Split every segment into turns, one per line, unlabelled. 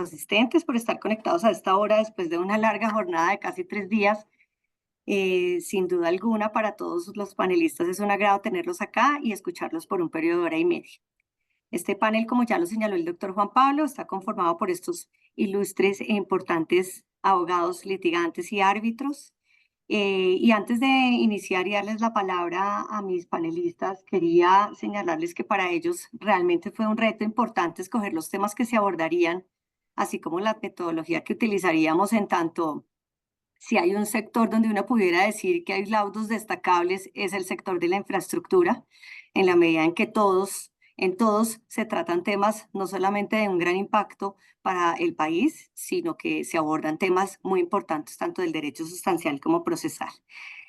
asistentes por estar conectados a esta hora después de una larga jornada de casi 3 días. Sin duda alguna, para todos los panelistas es un agrado tenerlos acá y escucharlos por un periodo de hora y media. Este panel, como ya lo señaló el doctor Juan Pablo, está conformado por estos ilustres e importantes abogados, litigantes y árbitros. Y antes de iniciar y darles la palabra a mis panelistas, quería señalarles que para ellos realmente fue un reto importante escoger los temas que se abordarían, así como la metodología que utilizaríamos en tanto si hay un sector donde uno pudiera decir que hay laudos destacables, es el sector de la infraestructura, en la medida en que en todos se tratan temas no solamente de un gran impacto para el país, sino que se abordan temas muy importantes, tanto del derecho sustancial como procesal.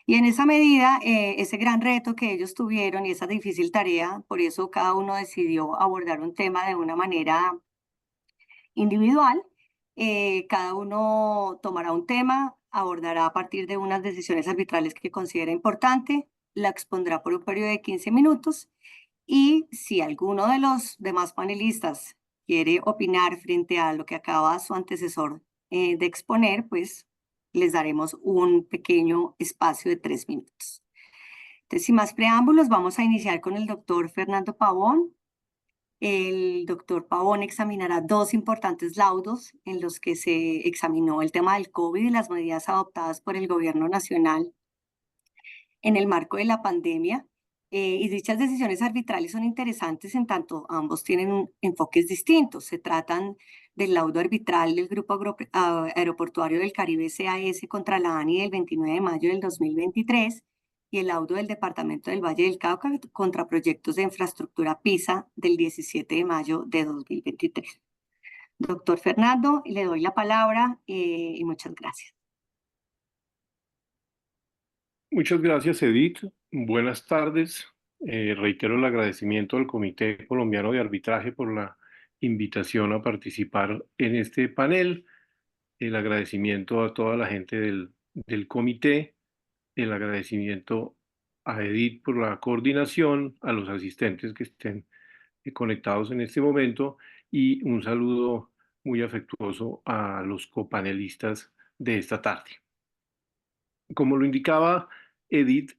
Y en esa medida, ese gran reto que ellos tuvieron y esa difícil tarea, por eso cada uno decidió abordar un tema de una manera individual. Cada uno tomará un tema, abordará a partir de unas decisiones arbitrales que considera importante, la expondrá por un periodo de 15 minutos y si alguno de los demás panelistas quiere opinar frente a lo que acaba su antecesor de exponer, pues les daremos un pequeño espacio de 3 minutos. Entonces, sin más preámbulos, vamos a iniciar con el doctor Fernando Pavón. El doctor Pavón examinará dos importantes laudos en los que se examinó el tema del COVID y las medidas adoptadas por el gobierno nacional en el marco de la pandemia. Y dichas decisiones arbitrales son interesantes en tanto ambos tienen enfoques distintos. Se tratan del laudo arbitral del Grupo Aeroportuario del Caribe SAS contra la ANI del 29 de mayo del 2023 y el laudo del Departamento del Valle del Cauca contra proyectos de infraestructura PISA del 17 de mayo de 2023. Doctor Fernando, le doy la palabra y muchas gracias.
Muchas gracias, Edith. Buenas tardes. Reitero el agradecimiento al Comité Colombiano de Arbitraje por la invitación a participar en este panel. El agradecimiento a toda la gente del comité. El agradecimiento a Edith por la coordinación, a los asistentes que estén conectados en este momento y un saludo muy afectuoso a los copanelistas de esta tarde. Como lo indicaba Edith,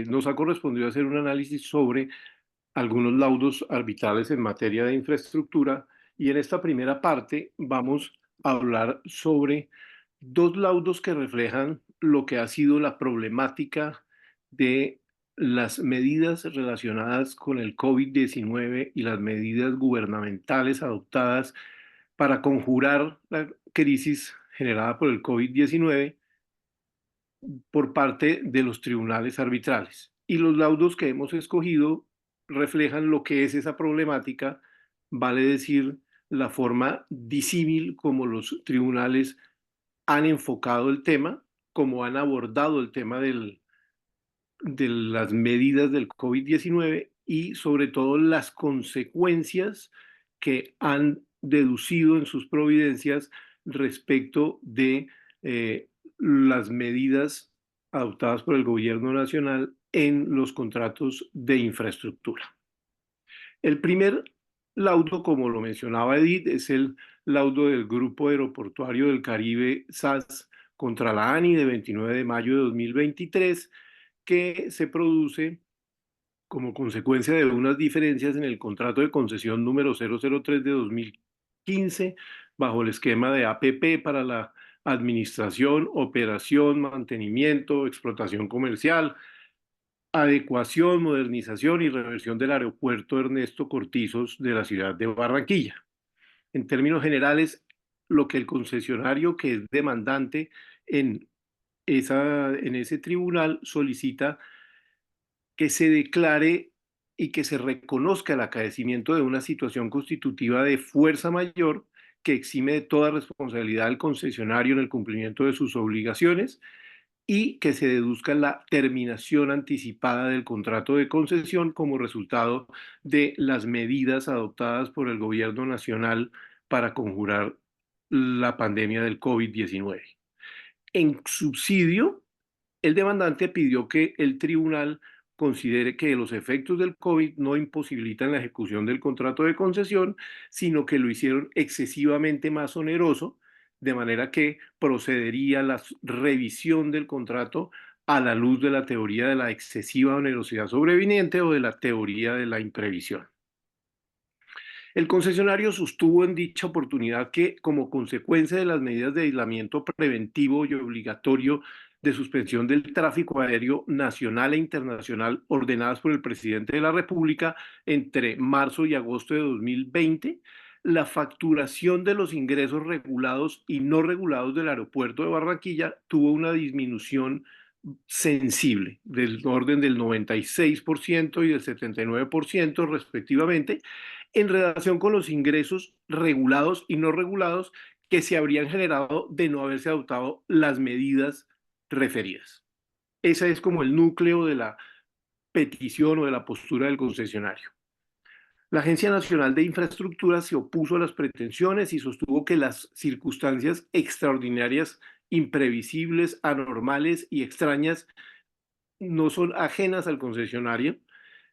nos ha correspondido hacer un análisis sobre algunos laudos arbitrales en materia de infraestructura y en esta primera parte vamos a hablar sobre dos laudos que reflejan lo que ha sido la problemática de las medidas relacionadas con el COVID-19 y las medidas gubernamentales adoptadas para conjurar la crisis generada por el COVID-19 por parte de los tribunales arbitrales. Y los laudos que hemos escogido reflejan lo que es esa problemática, vale decir, la forma disímil como los tribunales han enfocado el tema, como han abordado el tema de las medidas del COVID-19 y sobre todo las consecuencias que han deducido en sus providencias respecto de las medidas adoptadas por el gobierno nacional en los contratos de infraestructura. El primer laudo, como lo mencionaba Edith, es el laudo del Grupo Aeroportuario del Caribe SAS contra la ANI de 29 de mayo de 2023, que se produce como consecuencia de unas diferencias en el contrato de concesión número 003 de 2015 bajo el esquema de APP para la administración, operación, mantenimiento, explotación comercial, adecuación, modernización y reversión del aeropuerto Ernesto Cortizos de la ciudad de Barranquilla. En términos generales, lo que el concesionario que es demandante en ese tribunal solicita que se declare y que se reconozca el acaecimiento de una situación constitutiva de fuerza mayor que exime de toda responsabilidad al concesionario en el cumplimiento de sus obligaciones y que se deduzca la terminación anticipada del contrato de concesión como resultado de las medidas adoptadas por el gobierno nacional para conjurar la pandemia del COVID-19. En subsidio, el demandante pidió que el tribunal considere que los efectos del COVID no imposibilitan la ejecución del contrato de concesión, sino que lo hicieron excesivamente más oneroso, de manera que procedería la revisión del contrato a la luz de la teoría de la excesiva onerosidad sobreviniente o de la teoría de la imprevisión. El concesionario sostuvo en dicha oportunidad que, como consecuencia de las medidas de aislamiento preventivo y obligatorio de suspensión del tráfico aéreo nacional e internacional ordenadas por el presidente de la República entre marzo y agosto de 2020, la facturación de los ingresos regulados y no regulados del aeropuerto de Barranquilla tuvo una disminución sensible del orden del 96% y del 79% respectivamente, en relación con los ingresos regulados y no regulados que se habrían generado de no haberse adoptado las medidas referidas. Ese es como el núcleo de la petición o de la postura del concesionario. La Agencia Nacional de Infraestructura se opuso a las pretensiones y sostuvo que las circunstancias extraordinarias, imprevisibles, anormales y extrañas no son ajenas al concesionario,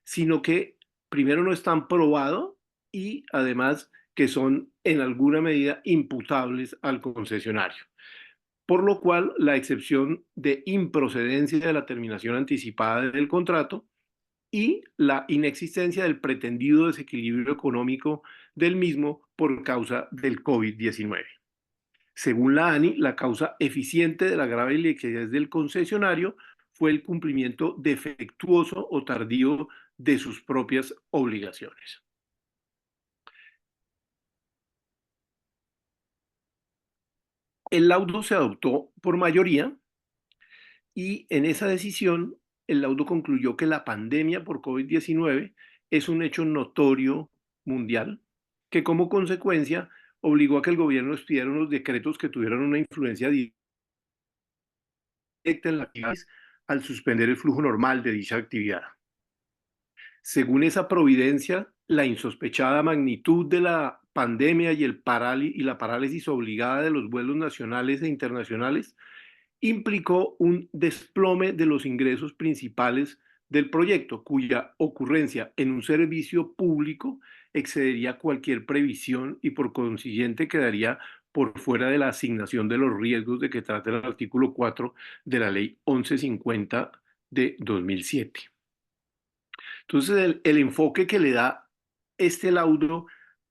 sino que primero no están probados y además que son en alguna medida imputables al concesionario. Por lo cual, la excepción de improcedencia de la terminación anticipada del contrato y la inexistencia del pretendido desequilibrio económico del mismo por causa del COVID-19. Según la ANI, la causa eficiente de la grave iliquidez del concesionario fue el cumplimiento defectuoso o tardío de sus propias obligaciones. El laudo se adoptó por mayoría y en esa decisión el laudo concluyó que la pandemia por COVID-19 es un hecho notorio mundial que como consecuencia obligó a que el gobierno expidiera unos decretos que tuvieran una influencia directa en la actividad al suspender el flujo normal de dicha actividad. Según esa providencia, la insospechada magnitud de la pandemia y la parálisis obligada de los vuelos nacionales e internacionales implicó un desplome de los ingresos principales del proyecto, cuya ocurrencia en un servicio público excedería cualquier previsión y por consiguiente quedaría por fuera de la asignación de los riesgos de que trata el artículo 4 de la Ley 1150 de 2007. Entonces, el enfoque que le da este laudo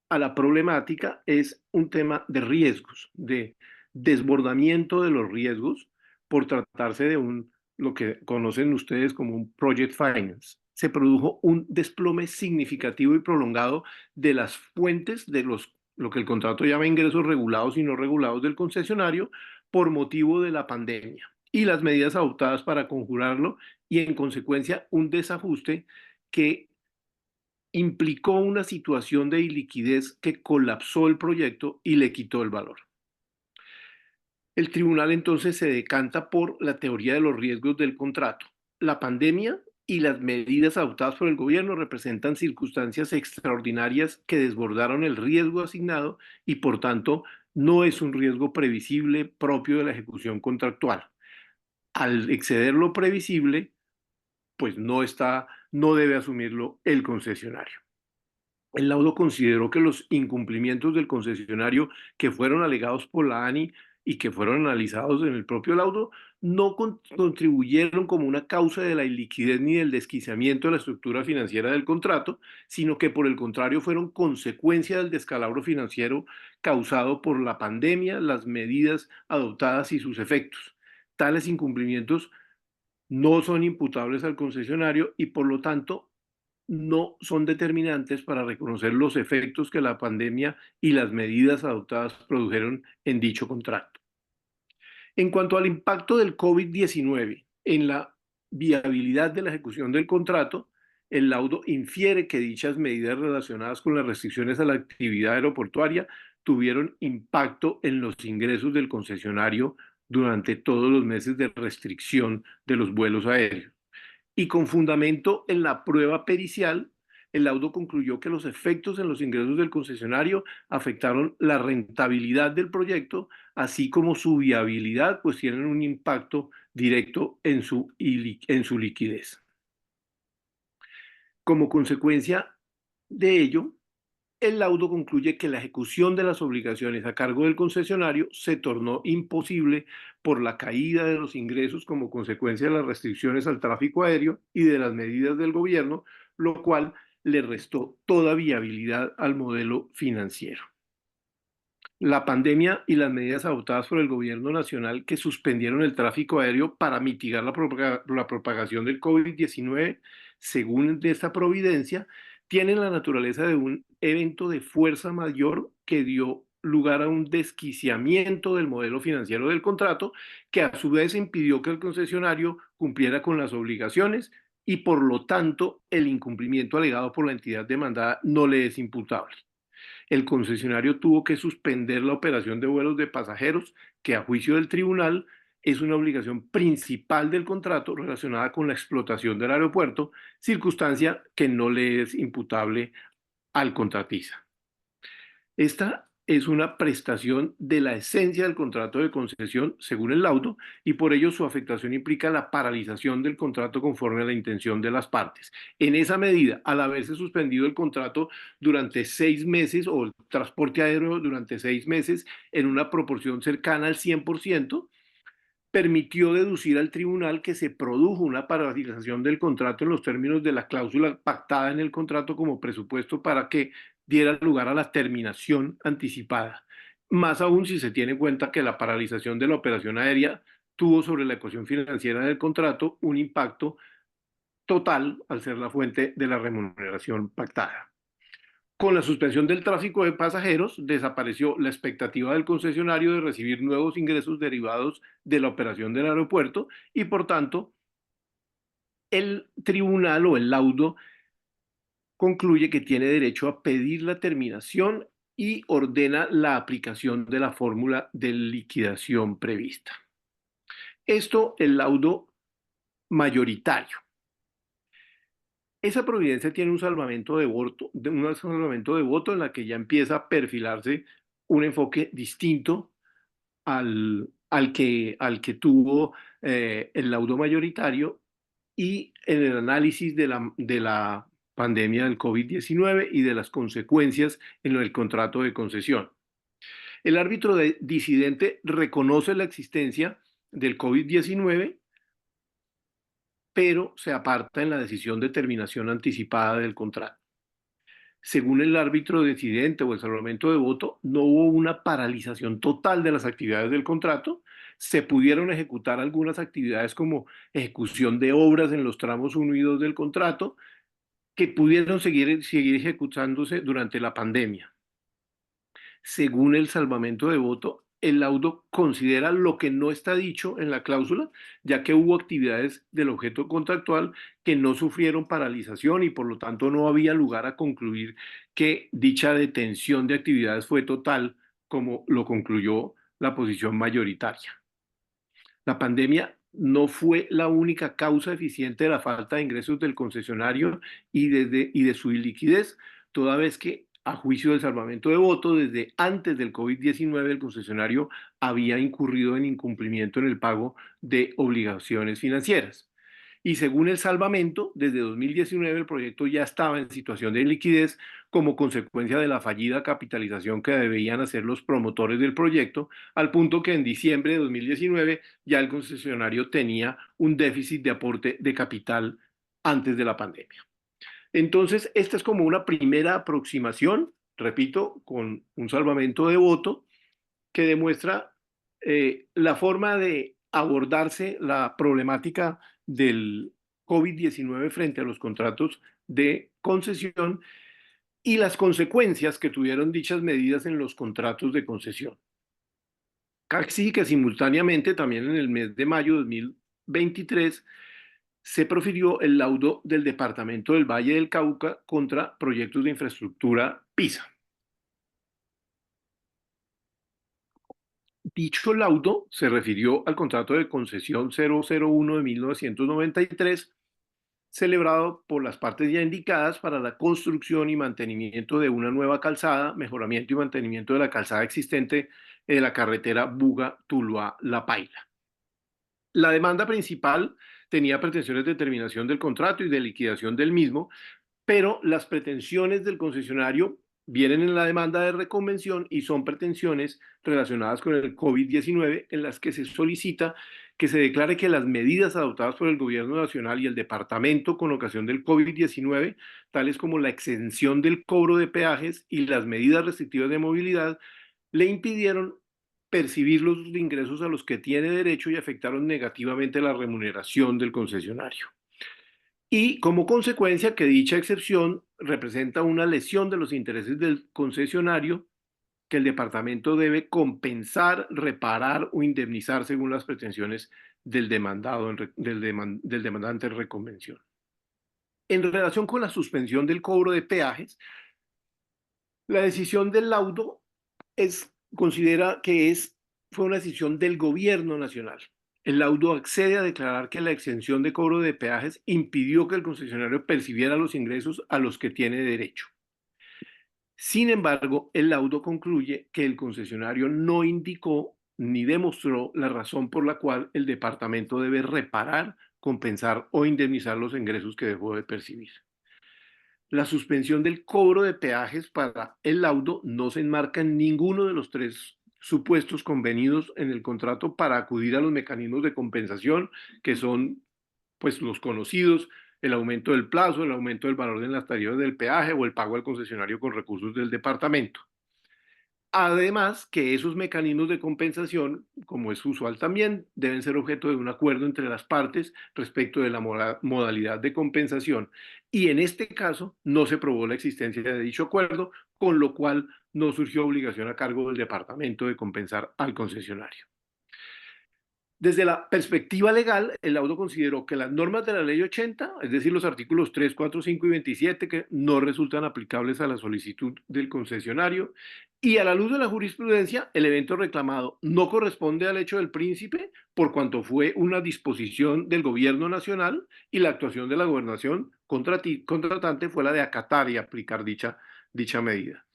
a la problemática es un tema de riesgos, de desbordamiento de los riesgos por tratarse de lo que conocen ustedes como un project finance. Se produjo un desplome significativo y prolongado de las fuentes de lo que el contrato llama ingresos regulados y no regulados del concesionario por motivo de la pandemia y las medidas adoptadas para conjurarlo y en consecuencia un desajuste que implicó una situación de iliquidez que colapsó el proyecto y le quitó el valor. El tribunal entonces se decanta por la teoría de los riesgos del contrato. La pandemia y las medidas adoptadas por el gobierno representan circunstancias extraordinarias que desbordaron el riesgo asignado y por tanto no es un riesgo previsible propio de la ejecución contractual. Al exceder lo previsible, pues no debe asumirlo el concesionario. El laudo consideró que los incumplimientos del concesionario que fueron alegados por la ANI y que fueron analizados en el propio laudo no contribuyeron como una causa de la iliquidez ni del desquiciamiento de la estructura financiera del contrato, sino que por el contrario fueron consecuencia del descalabro financiero causado por la pandemia, las medidas adoptadas y sus efectos. Tales incumplimientos no son imputables al concesionario y por lo tanto no son determinantes para reconocer los efectos que la pandemia y las medidas adoptadas produjeron en dicho contrato. En cuanto al impacto del COVID-19 en la viabilidad de la ejecución del contrato, el laudo infiere que dichas medidas relacionadas con las restricciones a la actividad aeroportuaria tuvieron impacto en los ingresos del concesionario durante todos los meses de restricción de los vuelos aéreos. Y con fundamento en la prueba pericial, el laudo concluyó que los efectos en los ingresos del concesionario afectaron la rentabilidad del proyecto, así como su viabilidad, pues tienen un impacto directo en su liquidez. Como consecuencia de ello, el laudo concluye que la ejecución de las obligaciones a cargo del concesionario se tornó imposible por la caída de los ingresos como consecuencia de las restricciones al tráfico aéreo y de las medidas del gobierno, lo cual le restó toda viabilidad al modelo financiero. La pandemia y las medidas adoptadas por el gobierno nacional que suspendieron el tráfico aéreo para mitigar la propagación del COVID-19, según esta providencia, tienen la naturaleza de un evento de fuerza mayor que dio lugar a un desquiciamiento del modelo financiero del contrato, que a su vez impidió que el concesionario cumpliera con las obligaciones y por lo tanto el incumplimiento alegado por la entidad demandada no le es imputable. El concesionario tuvo que suspender la operación de vuelos de pasajeros, que a juicio del tribunal es una obligación principal del contrato relacionada con la explotación del aeropuerto, circunstancia que no le es imputable al contratista. Esta es una prestación de la esencia del contrato de concesión según el laudo y por ello su afectación implica la paralización del contrato conforme a la intención de las partes. En esa medida, al haberse suspendido el contrato durante 6 meses o el transporte aéreo durante 6 meses en una proporción cercana al 100%, permitió deducir al tribunal que se produjo una paralización del contrato en los términos de la cláusula pactada en el contrato como presupuesto para que diera lugar a la terminación anticipada. Más aún si se tiene en cuenta que la paralización de la operación aérea tuvo sobre la ecuación financiera del contrato un impacto total al ser la fuente de la remuneración pactada. Con la suspensión del tráfico de pasajeros, desapareció la expectativa del concesionario de recibir nuevos ingresos derivados de la operación del aeropuerto y, por tanto, el tribunal o el laudo concluye que tiene derecho a pedir la terminación y ordena la aplicación de la fórmula de liquidación prevista. Esto, el laudo mayoritario. Esa providencia tiene un salvamento de voto en la que ya empieza a perfilarse un enfoque distinto al que tuvo el laudo mayoritario y en el análisis de la pandemia del COVID-19 y de las consecuencias en el contrato de concesión. El árbitro disidente reconoce la existencia del COVID-19, pero se aparta en la decisión de terminación anticipada del contrato. Según el árbitro decidente o el salvamento de voto, no hubo una paralización total de las actividades del contrato. Se pudieron ejecutar algunas actividades como ejecución de obras en los tramos 1 y 2 del contrato, que pudieron seguir ejecutándose durante la pandemia. Según el salvamento de voto, el laudo considera lo que no está dicho en la cláusula, ya que hubo actividades del objeto contractual que no sufrieron paralización y por lo tanto no había lugar a concluir que dicha detención de actividades fue total, como lo concluyó la posición mayoritaria. La pandemia no fue la única causa eficiente de la falta de ingresos del concesionario y de su iliquidez, toda vez que, a juicio del salvamento de voto, desde antes del COVID-19 el concesionario había incurrido en incumplimiento en el pago de obligaciones financieras. Y según el salvamento, desde 2019 el proyecto ya estaba en situación de liquidez como consecuencia de la fallida capitalización que debían hacer los promotores del proyecto, al punto que en diciembre de 2019 ya el concesionario tenía un déficit de aporte de capital antes de la pandemia. Entonces, esta es como una primera aproximación, repito, con un salvamento de voto que demuestra la forma de abordarse la problemática del COVID-19 frente a los contratos de concesión y las consecuencias que tuvieron dichas medidas en los contratos de concesión. Casi que simultáneamente, también en el mes de mayo de 2023, se profirió el laudo del Departamento del Valle del Cauca contra proyectos de infraestructura PISA. Dicho laudo se refirió al contrato de concesión 001 de 1993, celebrado por las partes ya indicadas para la construcción y mantenimiento de una nueva calzada, mejoramiento y mantenimiento de la calzada existente de la carretera Buga-Tuluá-La Paila. La demanda principal tenía pretensiones de terminación del contrato y de liquidación del mismo, pero las pretensiones del concesionario vienen en la demanda de reconvención y son pretensiones relacionadas con el COVID-19 en las que se solicita que se declare que las medidas adoptadas por el gobierno nacional y el departamento con ocasión del COVID-19, tales como la exención del cobro de peajes y las medidas restrictivas de movilidad, le impidieron percibir los ingresos a los que tiene derecho y afectaron negativamente la remuneración del concesionario. Y como consecuencia que dicha excepción representa una lesión de los intereses del concesionario que el departamento debe compensar, reparar o indemnizar según las pretensiones del demandante en reconvención. En relación con la suspensión del cobro de peajes, la decisión del laudo considera que fue una decisión del gobierno nacional. El laudo accede a declarar que la exención de cobro de peajes impidió que el concesionario percibiera los ingresos a los que tiene derecho. Sin embargo, el laudo concluye que el concesionario no indicó ni demostró la razón por la cual el departamento debe reparar, compensar o indemnizar los ingresos que dejó de percibir. La suspensión del cobro de peajes para el laudo no se enmarca en ninguno de los tres supuestos convenidos en el contrato para acudir a los mecanismos de compensación, que son pues los conocidos, el aumento del plazo, el aumento del valor de las tarifas del peaje o el pago al concesionario con recursos del departamento. Además, que esos mecanismos de compensación, como es usual también, deben ser objeto de un acuerdo entre las partes respecto de la modalidad de compensación. Y en este caso, no se probó la existencia de dicho acuerdo, con lo cual no surgió obligación a cargo del departamento de compensar al concesionario. Desde la perspectiva legal, el laudo consideró que las normas de la Ley 80, es decir, los artículos 3, 4, 5 y 27, que no resultan aplicables a la solicitud del concesionario, y a la luz de la jurisprudencia, el evento reclamado no corresponde al hecho del príncipe, por cuanto fue una disposición del gobierno nacional y la actuación de la gobernación contratante fue la de acatar y aplicar dicha medida.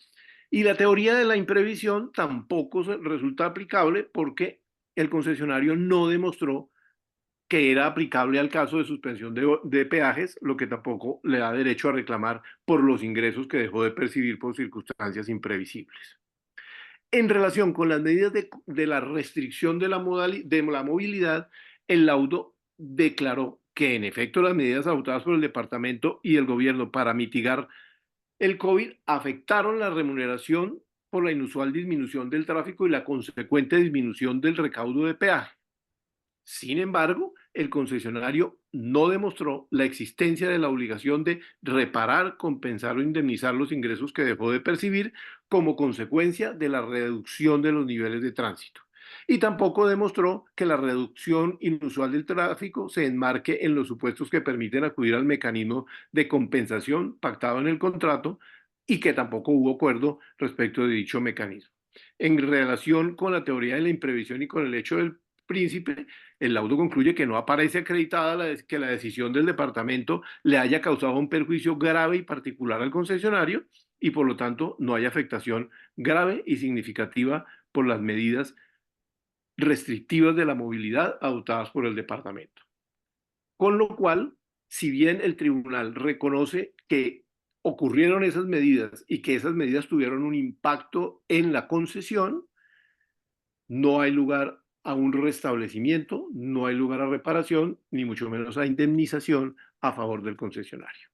Y la teoría de la imprevisión tampoco resulta aplicable porque el concesionario no demostró que era aplicable al caso de suspensión de peajes, lo que tampoco le da derecho a reclamar por los ingresos que dejó de percibir por circunstancias imprevisibles. En relación con las medidas de la restricción de la movilidad, el laudo declaró que en efecto las medidas adoptadas por el departamento y el gobierno para mitigar el COVID afectaron la remuneración por la inusual disminución del tráfico y la consecuente disminución del recaudo de peaje. Sin embargo, el concesionario no demostró la existencia de la obligación de reparar, compensar o indemnizar los ingresos que dejó de percibir como consecuencia de la reducción de los niveles de tránsito. Y tampoco demostró que la reducción inusual del tráfico se enmarque en los supuestos que permiten acudir al mecanismo de compensación pactado en el contrato y que tampoco hubo acuerdo respecto de dicho mecanismo. En relación con la teoría de la imprevisión y con el hecho del príncipe, el laudo concluye que no aparece acreditada que la decisión del departamento le haya causado un perjuicio grave y particular al concesionario y por lo tanto no hay afectación grave y significativa por las medidas restrictivas de la movilidad adoptadas por el departamento. Con lo cual, si bien el tribunal reconoce que ocurrieron esas medidas y que esas medidas tuvieron un impacto en la concesión, no hay lugar a un restablecimiento, no hay lugar a reparación, ni mucho menos a indemnización a favor del concesionario.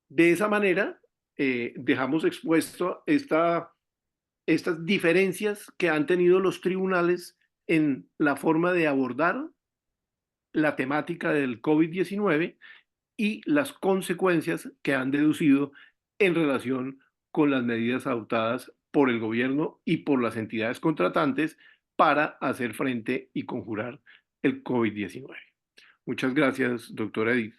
De esa manera, dejamos expuesto estas diferencias que han tenido los tribunales en la forma de abordar la temática del COVID-19 y las consecuencias que han deducido en relación con las medidas adoptadas por el gobierno y por las entidades contratantes para hacer frente y conjurar el COVID-19. Muchas gracias, doctora Edith.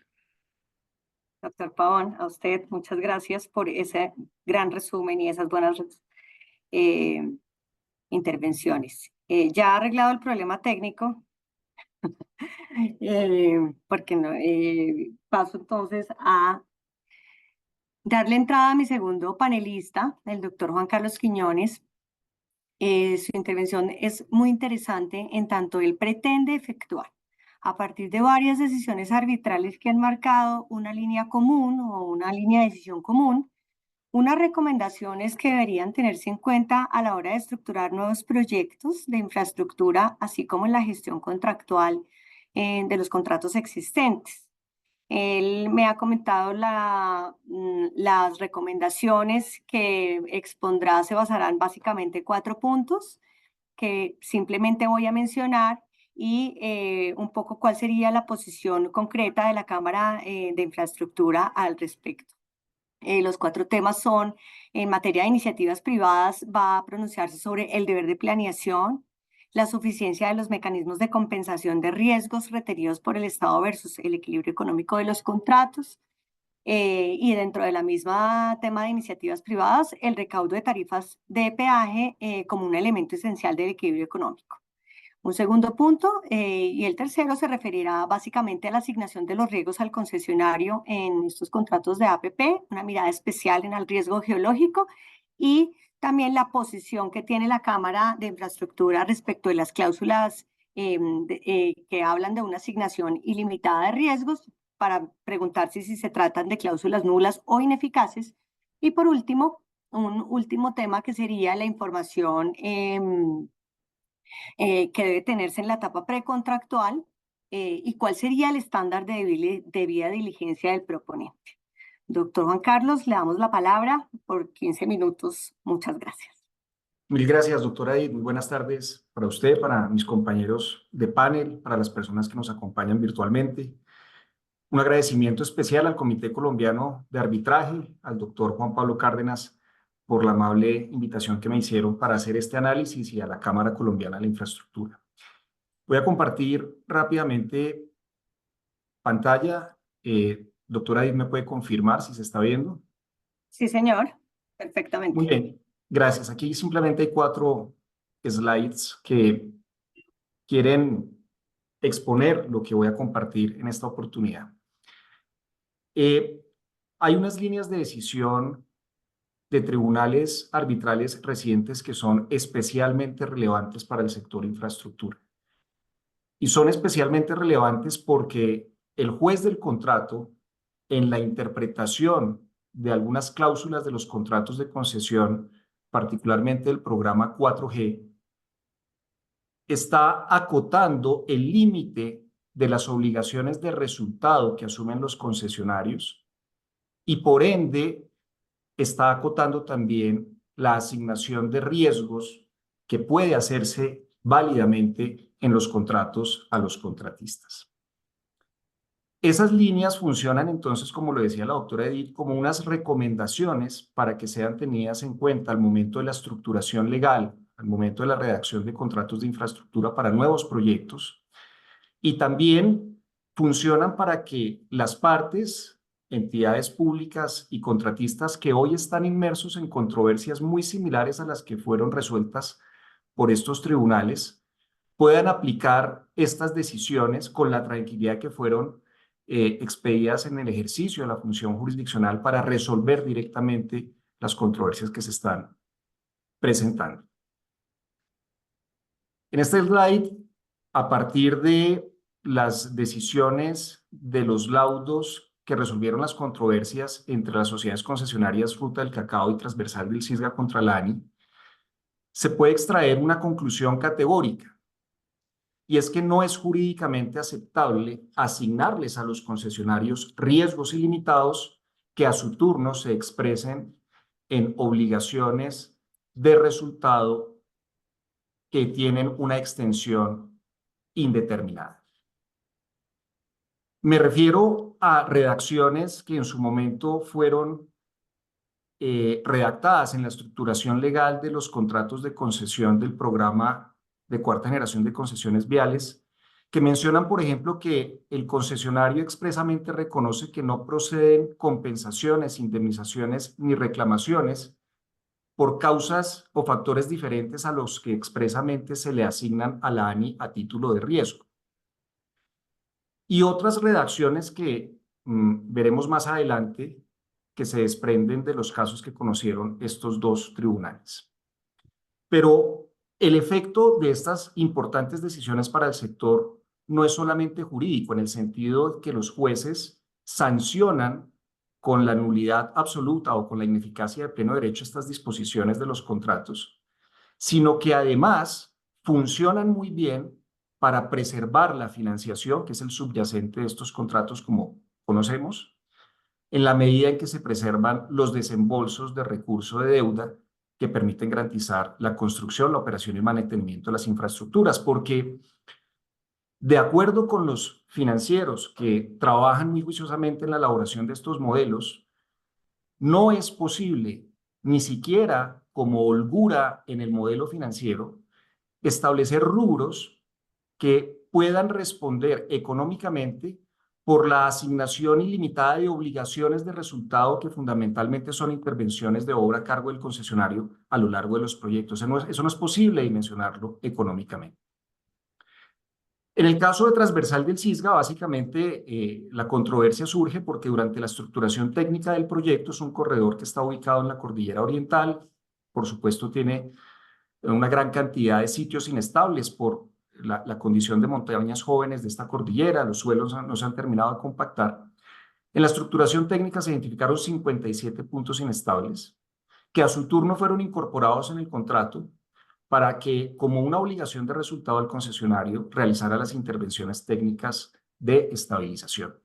Doctor Pavón, a usted muchas gracias por ese gran resumen y esas buenas intervenciones. Ya arreglado el problema técnico, porque no, paso entonces a darle entrada a mi segundo panelista, el doctor Juan Carlos Quiñones. Su intervención es muy interesante en tanto él pretende efectuar a partir de varias decisiones arbitrales que han marcado una línea común o una línea de decisión común, unas recomendaciones que deberían tenerse en cuenta a la hora de estructurar nuevos proyectos de infraestructura, así como en la gestión contractual de los contratos existentes. Él me ha comentado las recomendaciones que expondrá se basarán básicamente en 4 puntos que simplemente voy a mencionar y un poco cuál sería la posición concreta de la Cámara de Infraestructura al respecto. Los 4 temas son, en materia de iniciativas privadas, va a pronunciarse sobre el deber de planeación, la suficiencia de los mecanismos de compensación de riesgos requeridos por el Estado versus el equilibrio económico de los contratos, y dentro de la misma tema de iniciativas privadas, el recaudo de tarifas de peaje como un elemento esencial del equilibrio económico. Un segundo punto, y el tercero se referirá básicamente a la asignación de los riesgos al concesionario en estos contratos de APP, una mirada especial en el riesgo geológico y también la posición que tiene la Cámara de Infraestructura respecto de las cláusulas que hablan de una asignación ilimitada de riesgos para preguntarse si se tratan de cláusulas nulas o ineficaces. Y por último, un último tema que sería la información que debe tenerse en la etapa precontractual y cuál sería el estándar de debida diligencia del proponente. Doctor Juan Carlos, le damos la palabra por 15 minutos. Muchas gracias.
Mil gracias, doctora Edith. Muy buenas tardes para usted, para mis compañeros de panel, para las personas que nos acompañan virtualmente. Un agradecimiento especial al Comité Colombiano de Arbitraje, al doctor Juan Pablo Cárdenas, por la amable invitación que me hicieron para hacer este análisis y a la Cámara Colombiana de la Infraestructura. Voy a compartir rápidamente pantalla. Doctora Edith, ¿me puede confirmar si se está viendo?
Sí, señor. Perfectamente.
Muy bien, gracias. Aquí simplemente hay 4 slides que quieren exponer lo que voy a compartir en esta oportunidad. Hay unas líneas de decisión de tribunales arbitrales recientes que son especialmente relevantes para el sector infraestructura. Y son especialmente relevantes porque el juez del contrato, en la interpretación de algunas cláusulas de los contratos de concesión, particularmente el programa 4G, está acotando el límite de las obligaciones de resultado que asumen los concesionarios y por ende está acotando también la asignación de riesgos que puede hacerse válidamente en los contratos a los contratistas. Esas líneas funcionan entonces, como lo decía la doctora Edith, como unas recomendaciones para que sean tenidas en cuenta al momento de la estructuración legal, al momento de la redacción de contratos de infraestructura para nuevos proyectos, y también funcionan para que las partes, entidades públicas y contratistas que hoy están inmersos en controversias muy similares a las que fueron resueltas por estos tribunales, puedan aplicar estas decisiones con la tranquilidad que fueron expedidas en el ejercicio de la función jurisdiccional para resolver directamente las controversias que se están presentando. En este slide, a partir de las decisiones de los laudos que resolvieron las controversias entre las sociedades concesionarias Ruta del Cacao y Transversal del Cisga contra la ANI, se puede extraer una conclusión categórica, y es que no es jurídicamente aceptable asignarles a los concesionarios riesgos ilimitados que a su turno se expresen en obligaciones de resultado que tienen una extensión indeterminada. Me refiero a redacciones que en su momento fueron redactadas en la estructuración legal de los contratos de concesión del programa de 4ª generación de concesiones viales, que mencionan, por ejemplo, que el concesionario expresamente reconoce que no proceden compensaciones, indemnizaciones ni reclamaciones por causas o factores diferentes a los que expresamente se le asignan a la ANI a título de riesgo. Y otras redacciones que veremos más adelante que se desprenden de los casos que conocieron estos 2 tribunales. Pero el efecto de estas importantes decisiones para el sector no es solamente jurídico, en el sentido de que los jueces sancionan con la nulidad absoluta o con la ineficacia de pleno derecho estas disposiciones de los contratos, sino que además funcionan muy bien para preservar la financiación, que es el subyacente de estos contratos como conocemos, en la medida en que se preservan los desembolsos de recurso de deuda que permiten garantizar la construcción, la operación y el mantenimiento de las infraestructuras, porque de acuerdo con los financieros que trabajan muy juiciosamente en la elaboración de estos modelos, no es posible, ni siquiera como holgura en el modelo financiero, establecer rubros que puedan responder económicamente por la asignación ilimitada de obligaciones de resultado que fundamentalmente son intervenciones de obra a cargo del concesionario a lo largo de los proyectos. Eso no es posible dimensionarlo económicamente. En el caso de transversal del Cisga, básicamente la controversia surge porque durante la estructuración técnica del proyecto es un corredor que está ubicado en la cordillera oriental, por supuesto tiene una gran cantidad de sitios inestables por la condición de montañas jóvenes de esta cordillera, los suelos no se han terminado de compactar. En la estructuración técnica se identificaron 57 puntos inestables que a su turno fueron incorporados en el contrato para que, como una obligación de resultado del concesionario, realizara las intervenciones técnicas de estabilización.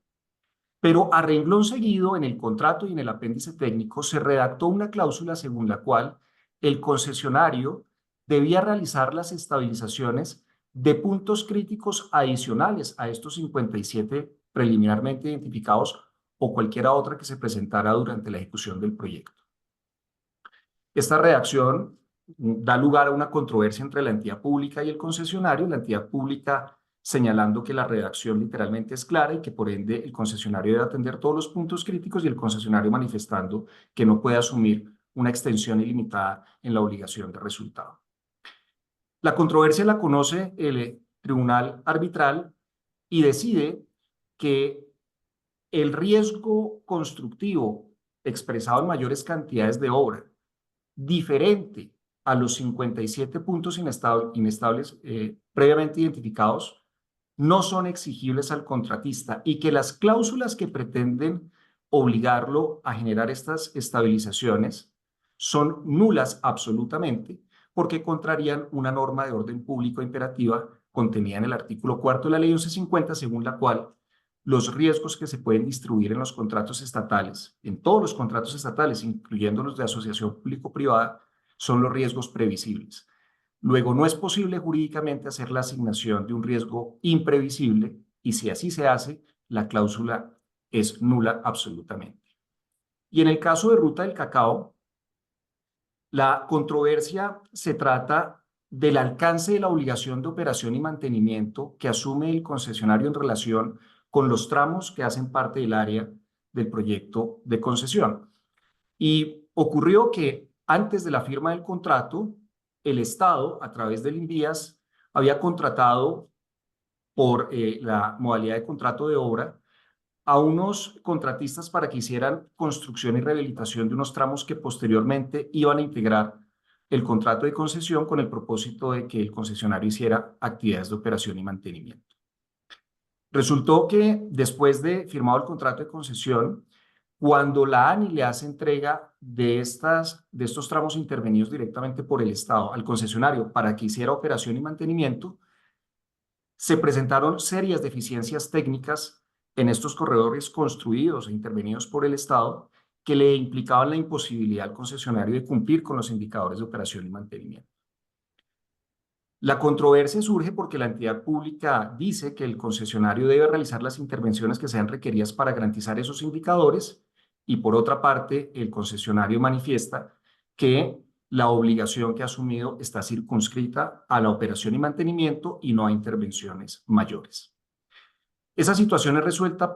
Pero a renglón seguido, en el contrato y en el apéndice técnico, se redactó una cláusula según la cual el concesionario debía realizar las estabilizaciones de puntos críticos adicionales a estos 57 preliminarmente identificados o cualquiera otra que se presentara durante la ejecución del proyecto. Esta redacción da lugar a una controversia entre la entidad pública y el concesionario, la entidad pública señalando que la redacción literalmente es clara y que por ende el concesionario debe atender todos los puntos críticos y el concesionario manifestando que no puede asumir una extensión ilimitada en la obligación de resultado. La controversia la conoce el tribunal arbitral y decide que el riesgo constructivo expresado en mayores cantidades de obra, diferente a los 57 puntos inestables previamente identificados, no son exigibles al contratista y que las cláusulas que pretenden obligarlo a generar estas estabilizaciones son nulas absolutamente porque contrarían una norma de orden público imperativa contenida en el artículo 4 de la Ley 1150, según la cual los riesgos que se pueden distribuir en los contratos estatales, en todos los contratos estatales, incluyendo los de asociación público-privada, son los riesgos previsibles. Luego, no es posible jurídicamente hacer la asignación de un riesgo imprevisible y si así se hace, la cláusula es nula absolutamente. Y en el caso de Ruta del Cacao, la controversia se trata del alcance de la obligación de operación y mantenimiento que asume el concesionario en relación con los tramos que hacen parte del área del proyecto de concesión. Y ocurrió que antes de la firma del contrato, el Estado, a través del INVIAS, había contratado por la modalidad de contrato de obra a unos contratistas para que hicieran construcción y rehabilitación de unos tramos que posteriormente iban a integrar el contrato de concesión con el propósito de que el concesionario hiciera actividades de operación y mantenimiento. Resultó que después de firmado el contrato de concesión, cuando la ANI le hace entrega de estos tramos intervenidos directamente por el Estado al concesionario para que hiciera operación y mantenimiento, se presentaron serias deficiencias técnicas en estos corredores construidos e intervenidos por el Estado que le implicaban la imposibilidad al concesionario de cumplir con los indicadores de operación y mantenimiento. La controversia surge porque la entidad pública dice que el concesionario debe realizar las intervenciones que sean requeridas para garantizar esos indicadores y por otra parte el concesionario manifiesta que la obligación que ha asumido está circunscrita a la operación y mantenimiento y no a intervenciones mayores. Esa situación es resuelta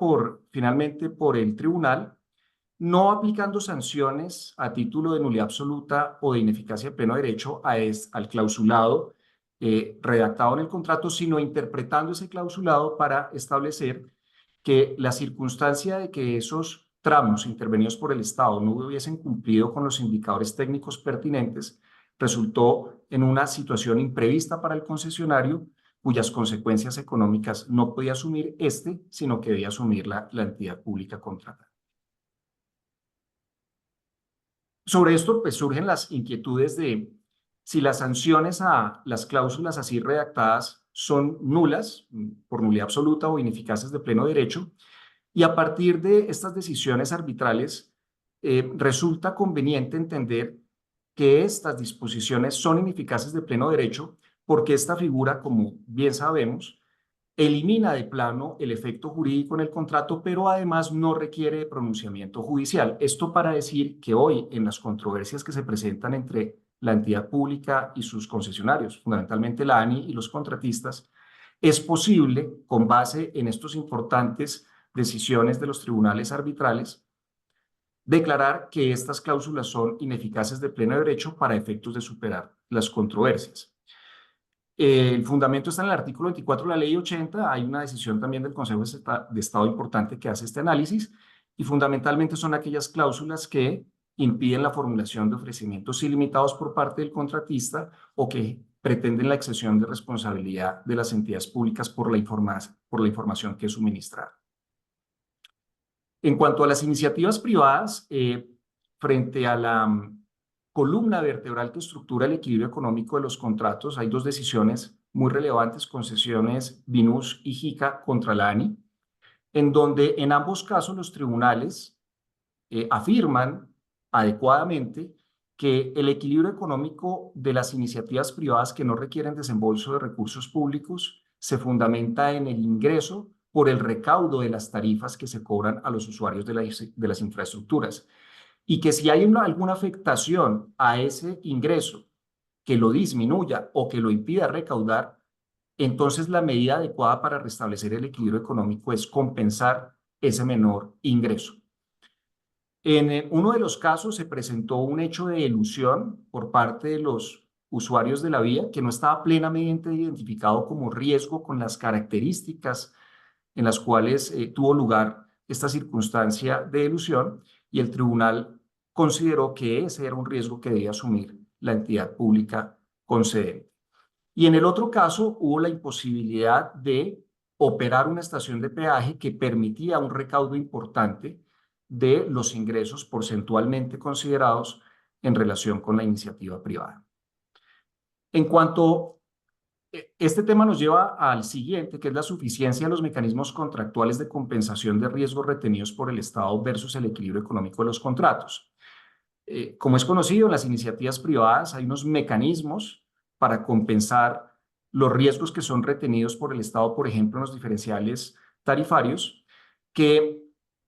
finalmente por el tribunal, no aplicando sanciones a título de nulidad absoluta o de ineficacia de pleno derecho al clausulado redactado en el contrato, sino interpretando ese clausulado para establecer que la circunstancia de que esos tramos intervenidos por el Estado no hubiesen cumplido con los indicadores técnicos pertinentes resultó en una situación imprevista para el concesionario cuyas consecuencias económicas no podía asumir sino que debía asumir la entidad pública contratada. Sobre esto, pues surgen las inquietudes de si las sanciones a las cláusulas así redactadas son nulas, por nulidad absoluta o ineficaces de pleno derecho, y a partir de estas decisiones arbitrales resulta conveniente entender que estas disposiciones son ineficaces de pleno derecho porque esta figura, como bien sabemos, elimina de plano el efecto jurídico en el contrato, pero además no requiere de pronunciamiento judicial. Esto para decir que hoy en las controversias que se presentan entre la entidad pública y sus concesionarios, fundamentalmente la ANI y los contratistas, es posible, con base en estos importantes decisiones de los tribunales arbitrales, declarar que estas cláusulas son ineficaces de pleno derecho para efectos de superar las controversias. El fundamento está en el artículo 24 de la Ley 80. Hay una decisión también del Consejo de Estado importante que hace este análisis y fundamentalmente son aquellas cláusulas que impiden la formulación de ofrecimientos ilimitados por parte del contratista o que pretenden la excesión de responsabilidad de las entidades públicas por la información que es suministrada. En cuanto a las iniciativas privadas, frente a la columna vertebral que estructura el equilibrio económico de los contratos, hay dos decisiones muy relevantes, concesiones BINUS y JICA contra la ANI, en donde en ambos casos los tribunales afirman adecuadamente que el equilibrio económico de las iniciativas privadas que no requieren desembolso de recursos públicos se fundamenta en el ingreso por el recaudo de las tarifas que se cobran a los usuarios de las infraestructuras. Y que si hay alguna afectación a ese ingreso que lo disminuya o que lo impida recaudar, entonces la medida adecuada para restablecer el equilibrio económico es compensar ese menor ingreso. En uno de los casos se presentó un hecho de elusión por parte de los usuarios de la vía que no estaba plenamente identificado como riesgo con las características en las cuales tuvo lugar esta circunstancia de elusión y el tribunal consideró que ese era un riesgo que debía asumir la entidad pública concedente. Y en el otro caso hubo la imposibilidad de operar una estación de peaje que permitía un recaudo importante de los ingresos porcentualmente considerados en relación con la iniciativa privada. En cuanto este tema nos lleva al siguiente, que es la suficiencia de los mecanismos contractuales de compensación de riesgos retenidos por el Estado versus el equilibrio económico de los contratos. Como es conocido, en las iniciativas privadas hay unos mecanismos para compensar los riesgos que son retenidos por el Estado, por ejemplo, en los diferenciales tarifarios, que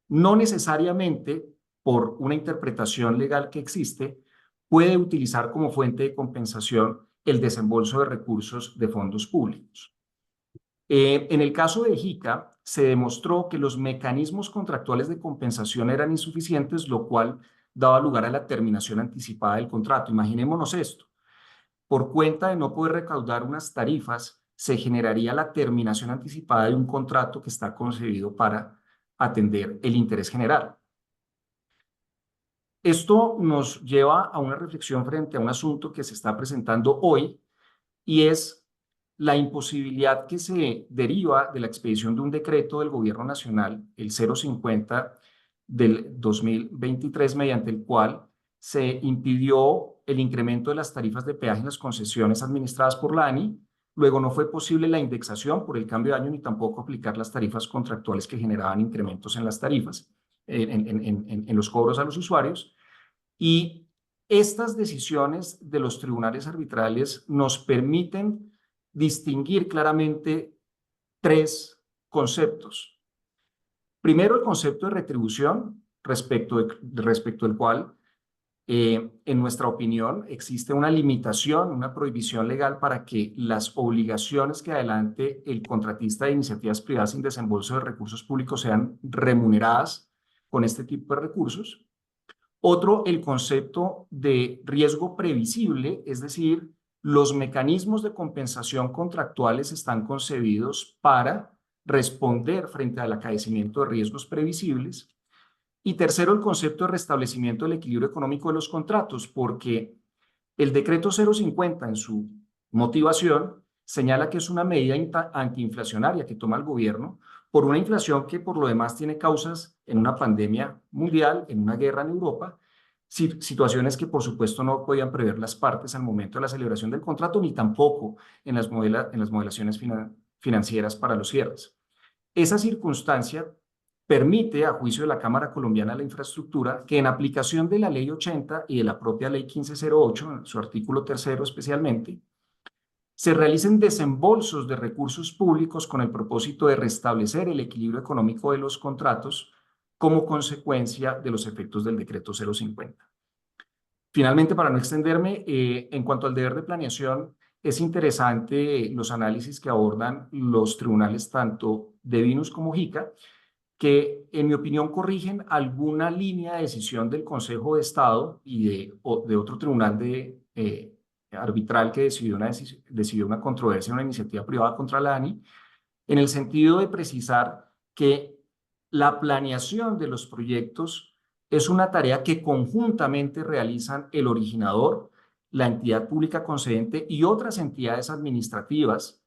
no necesariamente por una interpretación legal que existe, puede utilizar como fuente de compensación el desembolso de recursos de fondos públicos. En el caso de JICA, se demostró que los mecanismos contractuales de compensación eran insuficientes, lo cual daba lugar a la terminación anticipada del contrato. Imaginémonos esto. Por cuenta de no poder recaudar unas tarifas, se generaría la terminación anticipada de un contrato que está concebido para atender el interés general. Esto nos lleva a una reflexión frente a un asunto que se está presentando hoy y es la imposibilidad que se deriva de la expedición de un decreto del Gobierno Nacional, el 050 del 2023, mediante el cual se impidió el incremento de las tarifas de peaje en las concesiones administradas por la ANI. Luego no fue posible la indexación por el cambio de año ni tampoco aplicar las tarifas contractuales que generaban incrementos en las tarifas, en los cobros a los usuarios. Y estas decisiones de los tribunales arbitrales nos permiten distinguir claramente tres conceptos. Primero, el concepto de retribución, respecto del cual, en nuestra opinión, existe una limitación, una prohibición legal para que las obligaciones que adelante el contratista de iniciativas privadas sin desembolso de recursos públicos sean remuneradas con este tipo de recursos. Otro, el concepto de riesgo previsible, es decir, los mecanismos de compensación contractuales están concebidos para responder frente al acaecimiento de riesgos previsibles. Y tercero, el concepto de restablecimiento del equilibrio económico de los contratos, porque el decreto 050 en su motivación señala que es una medida antiinflacionaria que toma el gobierno por una inflación que por lo demás tiene causas en una pandemia mundial, en una guerra en Europa, situaciones que por supuesto no podían prever las partes al momento de la celebración del contrato, ni tampoco en las modelaciones financieras para los cierres. Esa circunstancia permite, a juicio de la Cámara Colombiana de la Infraestructura, que en aplicación de la Ley 80 y de la propia Ley 1508, en su artículo 3º especialmente, se realicen desembolsos de recursos públicos con el propósito de restablecer el equilibrio económico de los contratos como consecuencia de los efectos del decreto 050. Finalmente, para no extenderme, en cuanto al deber de planeación, es interesante los análisis que abordan los tribunales tanto de Vinus como JICA, que en mi opinión corrigen alguna línea de decisión del Consejo de Estado y de otro tribunal arbitral que decidió una controversia, una iniciativa privada contra la ANI, en el sentido de precisar que la planeación de los proyectos es una tarea que conjuntamente realizan el originador, la entidad pública concedente y otras entidades administrativas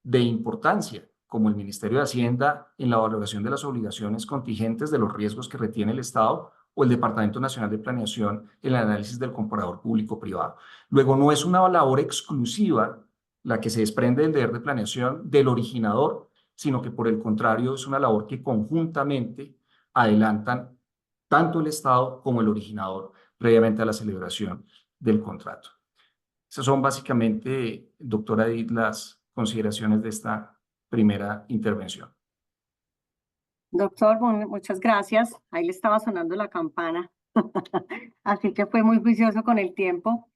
de importancia, como el Ministerio de Hacienda en la valoración de las obligaciones contingentes de los riesgos que retiene el Estado, o el Departamento Nacional de Planeación en el análisis del comparador público-privado. Luego, no es una labor exclusiva la que se desprende del deber de planeación del originador, sino que por el contrario es una labor que conjuntamente adelantan tanto el Estado como el originador previamente a la celebración del contrato. Esas son básicamente, doctora Edith, las consideraciones de esta primera intervención.
Doctor, muchas gracias. Ahí le estaba sonando la campana. Así que fue muy juicioso con el tiempo,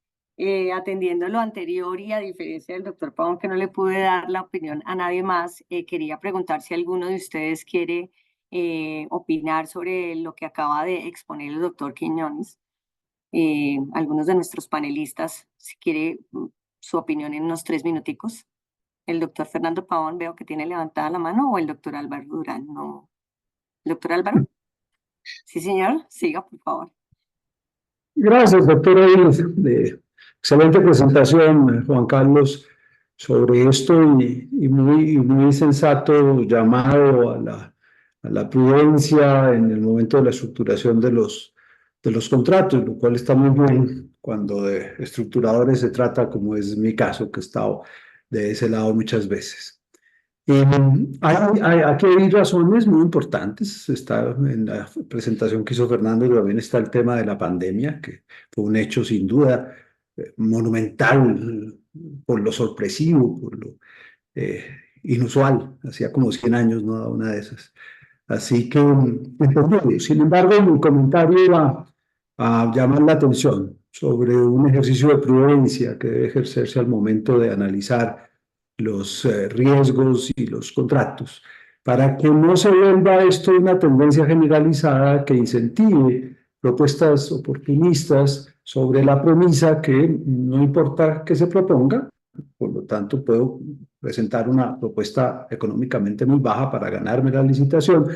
atendiendo lo anterior, y a diferencia del doctor Pavón, que no le pude dar la opinión a nadie más, quería preguntar si alguno de ustedes quiere opinar sobre lo que acaba de exponer el doctor Quiñones. Algunos de nuestros panelistas, si quiere su opinión en unos 3 minuticos. El doctor Fernando Pavón veo que tiene levantada la mano, o el doctor Álvaro Durán. No. ¿Doctor Álvaro? Sí, señor. Siga, por favor.
Gracias, doctora Edith. Excelente presentación, Juan Carlos, sobre esto y muy sensato llamado a la prudencia en el momento de la estructuración de los contratos, lo cual está muy bien cuando de estructuradores se trata, como es mi caso, que he estado de ese lado muchas veces. Aquí hay razones muy importantes. Está en la presentación que hizo Fernando, también está el tema de la pandemia, que fue un hecho sin duda monumental por lo sorpresivo, por lo inusual. Hacía como 100 años no daba una de esas. Así que, entendible. Sin embargo, mi comentario iba a llamar la atención sobre un ejercicio de prudencia que debe ejercerse al momento de analizar los riesgos y los contratos, para que no se vuelva esto una tendencia generalizada que incentive propuestas oportunistas sobre la premisa que no importa qué se proponga, por lo tanto puedo presentar una propuesta económicamente muy baja para ganarme la licitación,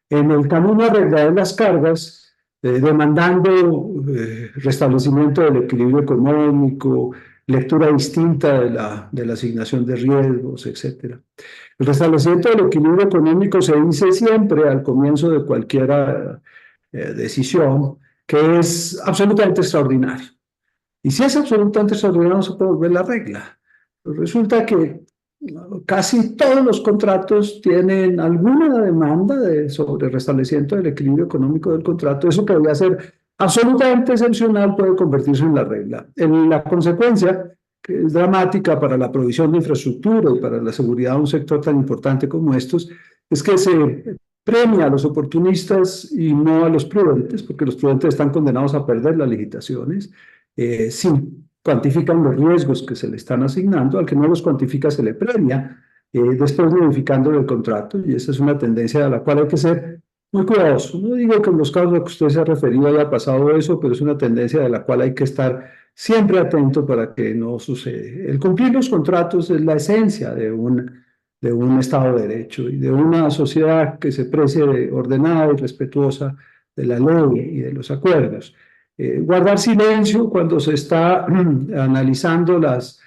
en el camino arreglar las cargas, demandando restablecimiento del equilibrio económico, lectura distinta de la asignación de riesgos, etc. El restablecimiento del equilibrio económico se dice siempre al comienzo de cualquier decisión, que es absolutamente extraordinario. Y si es absolutamente extraordinario, no se puede volver la regla. Pero resulta que casi todos los contratos tienen alguna demanda sobre restablecimiento del equilibrio económico del contrato. Eso que debería ser absolutamente excepcional puede convertirse en la regla. La consecuencia, que es dramática para la provisión de infraestructura y para la seguridad de un sector tan importante como estos, es que se premia a los oportunistas y no a los prudentes, porque los prudentes están condenados a perder las licitaciones. Sí, cuantifican los riesgos que se le están asignando, al que no los cuantifica se le premia, después modificando el contrato, y esa es una tendencia a la cual hay que ser muy cuidadoso. No digo que en los casos a los que usted se ha referido haya pasado eso, pero es una tendencia de la cual hay que estar siempre atento para que no suceda. El cumplir los contratos es la esencia de un Estado de Derecho y de una sociedad que se precie ordenada y respetuosa de la ley y de los acuerdos. Guardar silencio cuando se está analizando las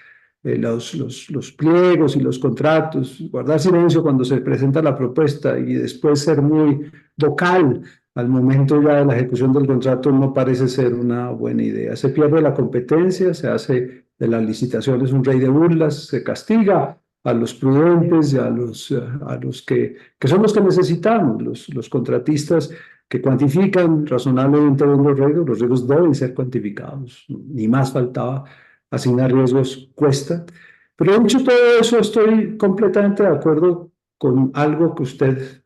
los pliegos y los contratos, guardar silencio cuando se presenta la propuesta y después ser muy vocal al momento ya de la ejecución del contrato no parece ser una buena idea. Se pierde la competencia, se hace de las licitaciones un rey de burlas, se castiga a los prudentes y a los que son los que necesitamos, los contratistas que cuantifican razonablemente bien los riesgos deben ser cuantificados, ni más faltaba, asignar riesgos cuesta. Pero dicho todo eso, estoy completamente de acuerdo con algo que usted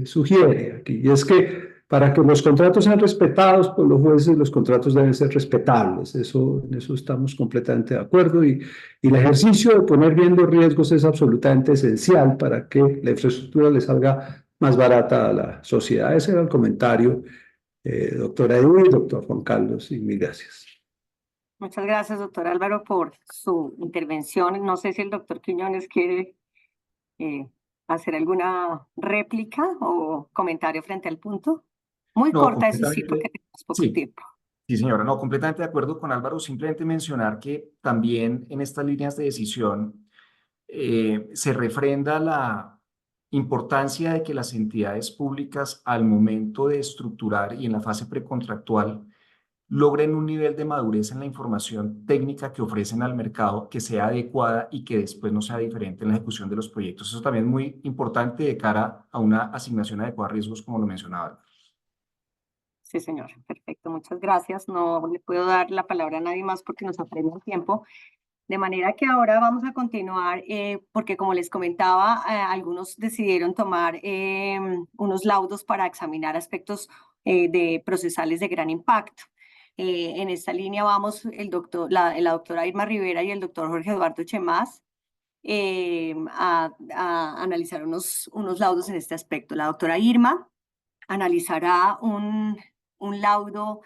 sugiere aquí, y es que para que los contratos sean respetados por los jueces, los contratos deben ser respetables. En eso estamos completamente de acuerdo y el ejercicio de poner bien los riesgos es absolutamente esencial para que la infraestructura le salga más barata a la sociedad. Ese era el comentario, doctora Edith, doctor Juan Carlos, y mil gracias.
Muchas gracias, doctor Álvaro, por su intervención. No sé si el doctor Quiñones quiere hacer alguna réplica o comentario frente al punto. Muy
No,
corta, eso sí, porque tenemos poco
sí.
tiempo.
Sí, señora, no, completamente de acuerdo con Álvaro. Simplemente mencionar que también en estas líneas de decisión se refrenda la importancia de que las entidades públicas al momento de estructurar y en la fase precontractual logren un nivel de madurez en la información técnica que ofrecen al mercado que sea adecuada y que después no sea diferente en la ejecución de los proyectos. Eso también es muy importante de cara a una asignación adecuada de riesgos, como lo mencionaba Álvaro.
Sí, señor. Perfecto, muchas gracias. No le puedo dar la palabra a nadie más porque nos apremia el tiempo. De manera que ahora vamos a continuar, porque como les comentaba, algunos decidieron tomar unos laudos para examinar aspectos de procesales de gran impacto. En esta línea vamos la doctora Irma Rivera y el doctor Jorge Eduardo Chemás a analizar unos laudos en este aspecto. La doctora Irma analizará un laudo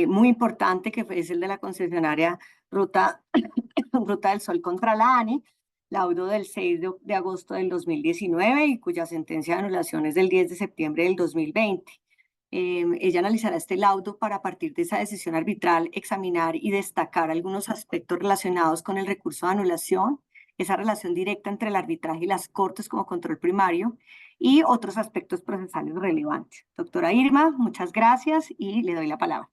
muy importante que es el de la concesionaria Ruta del Sol contra la ANI, laudo del 6 de agosto del 2019 y cuya sentencia de anulación es del 10 de septiembre del 2020. Ella analizará este laudo para, a partir de esa decisión arbitral, examinar y destacar algunos aspectos relacionados con el recurso de anulación, esa relación directa entre el arbitraje y las cortes como control primario y otros aspectos procesales relevantes. Doctora Irma, muchas gracias y le doy la palabra.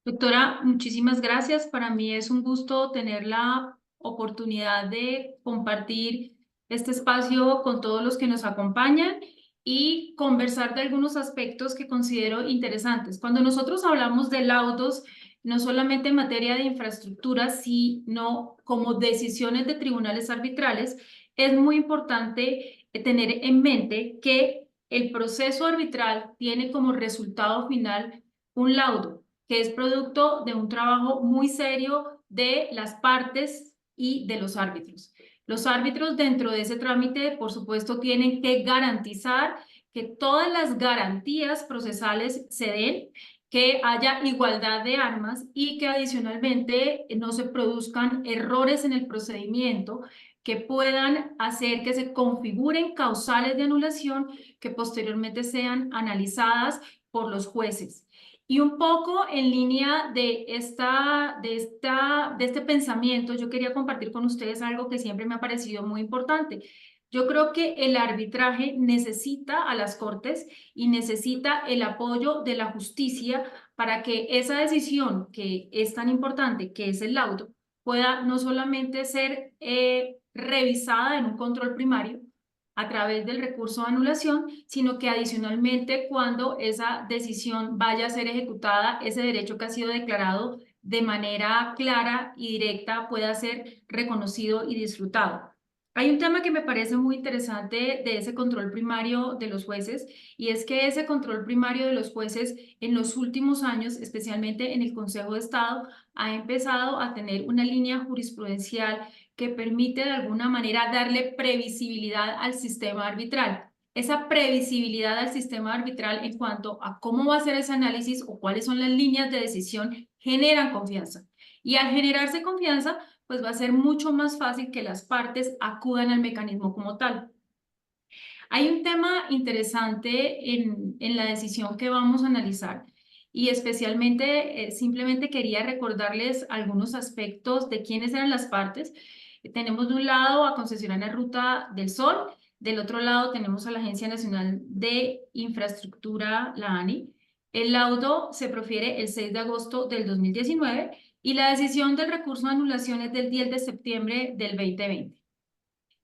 Doctora, muchísimas gracias. Para mí es un gusto tener la oportunidad de compartir este espacio con todos los que nos acompañan y conversar de algunos aspectos que considero interesantes. Cuando nosotros hablamos de laudos, no solamente en materia de infraestructura, sino como decisiones de tribunales arbitrales, es muy importante tener en mente que el proceso arbitral tiene como resultado final un laudo, que es producto de un trabajo muy serio de las partes y de los árbitros. Los árbitros dentro de ese trámite, por supuesto, tienen que garantizar que todas las garantías procesales se den, que haya igualdad de armas y que adicionalmente no se produzcan errores en el procedimiento que puedan hacer que se configuren causales de anulación que posteriormente sean analizadas por los jueces. Y un poco en línea de este pensamiento, yo quería compartir con ustedes algo que siempre me ha parecido muy importante. Yo creo que el arbitraje necesita a las cortes y necesita el apoyo de la justicia para que esa decisión que es tan importante, que es el laudo, pueda no solamente ser revisada en un control primario, a través del recurso de anulación, sino que adicionalmente cuando esa decisión vaya a ser ejecutada, ese derecho que ha sido declarado de manera clara y directa pueda ser reconocido y disfrutado. Hay un tema que me parece muy interesante de ese control primario de los jueces, y es que ese control primario de los jueces en los últimos años, especialmente en el Consejo de Estado, ha empezado a tener una línea jurisprudencial que permite de alguna manera darle previsibilidad al sistema arbitral. Esa previsibilidad al sistema arbitral en cuanto a cómo va a ser ese análisis o cuáles son las líneas de decisión generan confianza. Y al generarse confianza, pues va a ser mucho más fácil que las partes acudan al mecanismo como tal. Hay un tema interesante en la decisión que vamos a analizar y especialmente simplemente quería recordarles algunos aspectos de quiénes eran las partes. Tenemos de un lado a Concesionaria Ruta del Sol, del otro lado tenemos a la Agencia Nacional de Infraestructura, la ANI. El laudo se profiere el 6 de agosto del 2019 y la decisión del recurso de anulación es del 10 de septiembre del 2020.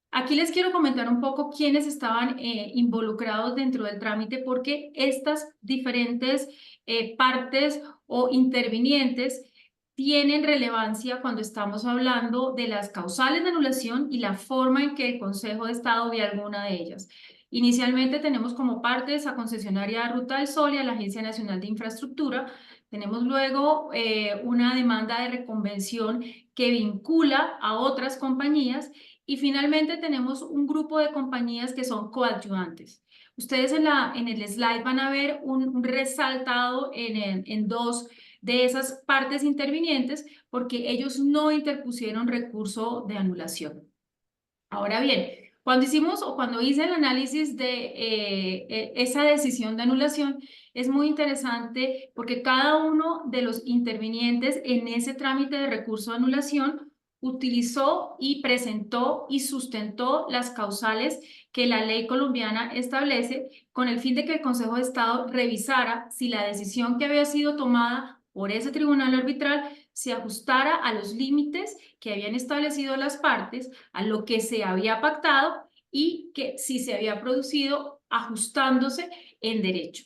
Aquí les quiero comentar un poco quiénes estaban involucrados dentro del trámite, porque estas diferentes partes o intervinientes tienen relevancia cuando estamos hablando de las causales de anulación y la forma en que el Consejo de Estado ve alguna de ellas. Inicialmente tenemos como partes a Concesionaria Ruta del Sol y a la Agencia Nacional de Infraestructura. Tenemos luego una demanda de reconvención que vincula a otras compañías. Y finalmente tenemos un grupo de compañías que son coadyuvantes. Ustedes en el slide van a ver un resaltado en dos de esas partes intervinientes porque ellos no interpusieron recurso de anulación. Ahora bien, cuando hice el análisis de esa decisión de anulación, es muy interesante porque cada uno de los intervinientes en ese trámite de recurso de anulación utilizó y presentó y sustentó las causales que la ley colombiana establece con el fin de que el Consejo de Estado revisara si la decisión que había sido tomada por ese tribunal arbitral se ajustara a los límites que habían establecido las partes, a lo que se había pactado y que si se había producido ajustándose en derecho.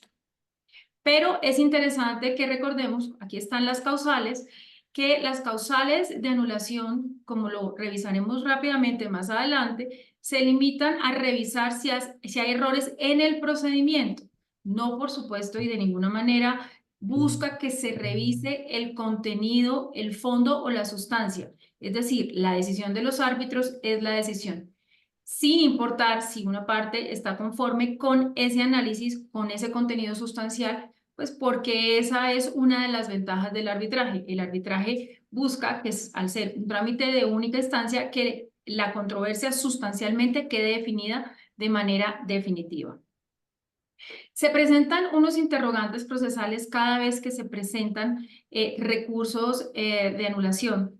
Pero es interesante que recordemos, aquí están las causales, que las causales de anulación, como lo revisaremos rápidamente más adelante, se limitan a revisar si hay errores en el procedimiento. No, por supuesto, y de ninguna manera busca que se revise el contenido, el fondo o la sustancia. Es decir, la decisión de los árbitros es la decisión, sin importar si una parte está conforme con ese análisis, con ese contenido sustancial, pues porque esa es una de las ventajas del arbitraje. El arbitraje busca que, al ser un trámite de única instancia, que la controversia sustancialmente quede definida de manera definitiva. Se presentan unos interrogantes procesales cada vez que se presentan recursos de anulación.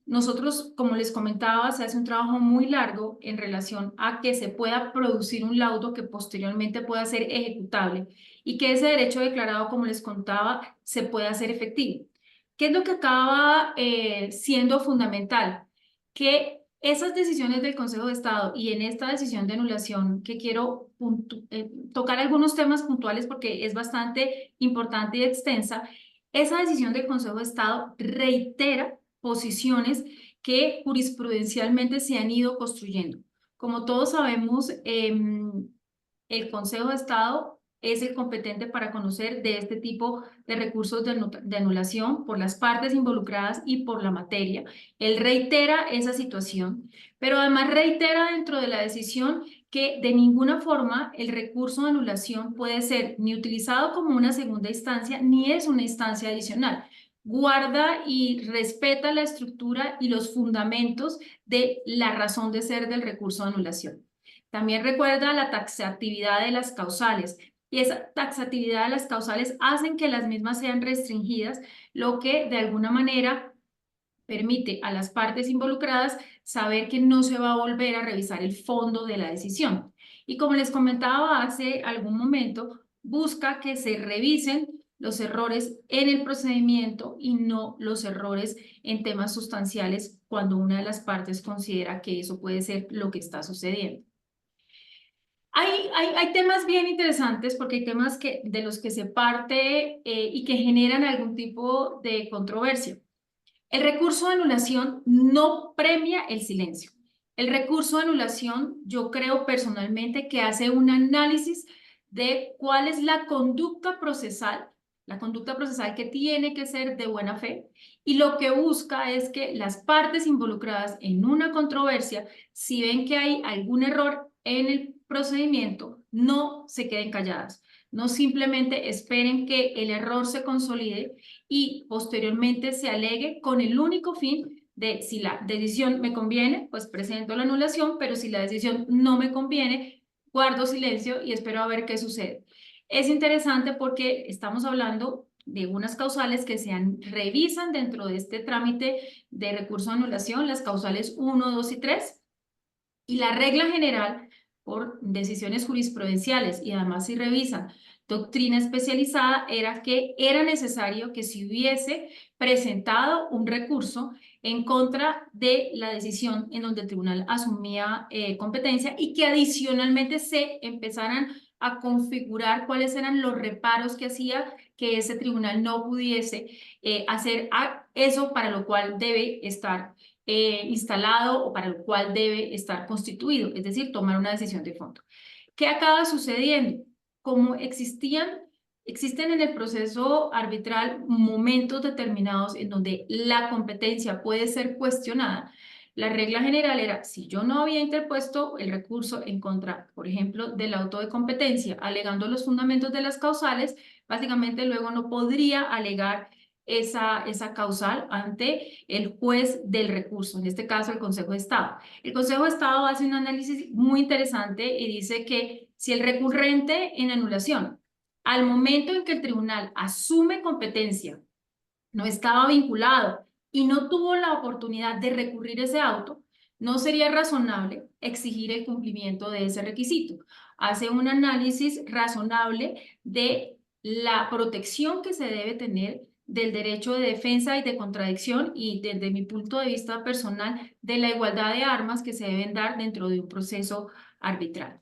Nosotros, como les comentaba, se hace un trabajo muy largo en relación a que se pueda producir un laudo que posteriormente pueda ser ejecutable y que ese derecho declarado, como les contaba, se pueda hacer efectivo. ¿Qué es lo que acaba siendo fundamental? Que esas decisiones del Consejo de Estado y en esta decisión de anulación, que quiero tocar algunos temas puntuales porque es bastante importante y extensa, esa decisión del Consejo de Estado reitera posiciones que jurisprudencialmente se han ido construyendo. Como todos sabemos, el Consejo de Estado es el competente para conocer de este tipo de recursos de anulación por las partes involucradas y por la materia. Él reitera esa situación, pero además reitera dentro de la decisión que de ninguna forma el recurso de anulación puede ser ni utilizado como una segunda instancia ni es una instancia adicional. Guarda y respeta la estructura y los fundamentos de la razón de ser del recurso de anulación. También recuerda la taxatividad de las causales, y esa taxatividad de las causales hacen que las mismas sean restringidas, lo que de alguna manera permite a las partes involucradas saber que no se va a volver a revisar el fondo de la decisión. Y como les comentaba hace algún momento, busca que se revisen los errores en el procedimiento y no los errores en temas sustanciales cuando una de las partes considera que eso puede ser lo que está sucediendo. Hay temas bien interesantes porque hay temas de los que se parte y que generan algún tipo de controversia. El recurso de anulación no premia el silencio. El recurso de anulación, yo creo personalmente que hace un análisis de cuál es la conducta procesal que tiene que ser de buena fe, y lo que busca es que las partes involucradas en una controversia, si ven que hay algún error en el procedimiento, no se queden calladas, no simplemente esperen que el error se consolide y posteriormente se alegue con el único fin de, si la decisión me conviene, pues presento la anulación, pero si la decisión no me conviene, guardo silencio y espero a ver qué sucede. Es interesante porque estamos hablando de unas causales que se revisan dentro de este trámite de recurso de anulación, las causales 1, 2 y 3, y la regla general por decisiones jurisprudenciales, y además si revisan doctrina especializada, era que era necesario que se hubiese presentado un recurso en contra de la decisión en donde el tribunal asumía competencia y que adicionalmente se empezaran a configurar cuáles eran los reparos que hacía que ese tribunal no pudiese hacer eso para lo cual debe estar instalado o para lo cual debe estar constituido, es decir, tomar una decisión de fondo. ¿Qué acaba sucediendo? Como existen en el proceso arbitral momentos determinados en donde la competencia puede ser cuestionada, la regla general era, si yo no había interpuesto el recurso en contra, por ejemplo, del auto de competencia, alegando los fundamentos de las causales, básicamente luego no podría alegar esa causal ante el juez del recurso, en este caso el Consejo de Estado. El Consejo de Estado hace un análisis muy interesante y dice que si el recurrente en anulación, al momento en que el tribunal asume competencia, no estaba vinculado y no tuvo la oportunidad de recurrir ese auto, no sería razonable exigir el cumplimiento de ese requisito. Hace un análisis razonable de la protección que se debe tener del derecho de defensa y de contradicción y desde mi punto de vista personal de la igualdad de armas que se deben dar dentro de un proceso arbitral.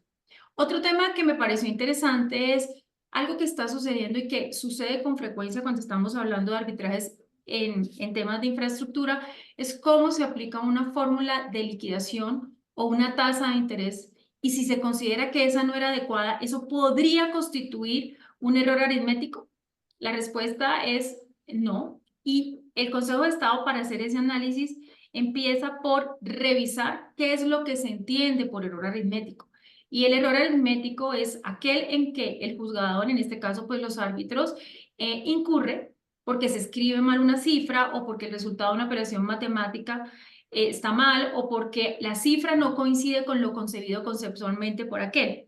Otro tema que me pareció interesante es algo que está sucediendo y que sucede con frecuencia cuando estamos hablando de arbitrajes en temas de infraestructura, es cómo se aplica una fórmula de liquidación o una tasa de interés, y si se considera que esa no era adecuada, ¿eso podría constituir un error aritmético? La respuesta es no, y el Consejo de Estado, para hacer ese análisis, empieza por revisar qué es lo que se entiende por error aritmético. Y el error aritmético es aquel en que el juzgador, en este caso pues los árbitros, incurre porque se escribe mal una cifra o porque el resultado de una operación matemática está mal o porque la cifra no coincide con lo concebido conceptualmente por aquel.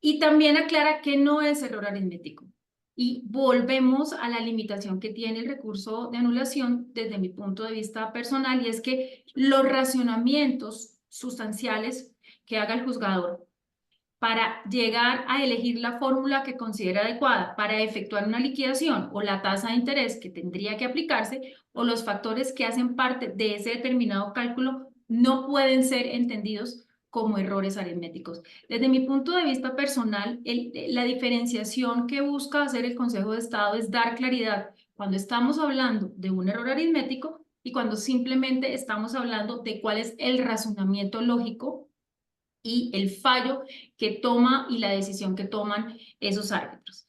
Y también aclara que no es error aritmético. Y volvemos a la limitación que tiene el recurso de anulación desde mi punto de vista personal, y es que los racionamientos sustanciales que haga el juzgador para llegar a elegir la fórmula que considera adecuada para efectuar una liquidación o la tasa de interés que tendría que aplicarse o los factores que hacen parte de ese determinado cálculo no pueden ser entendidos como errores aritméticos. Desde mi punto de vista personal, la diferenciación que busca hacer el Consejo de Estado es dar claridad cuando estamos hablando de un error aritmético y cuando simplemente estamos hablando de cuál es el razonamiento lógico y el fallo que toma y la decisión que toman esos árbitros.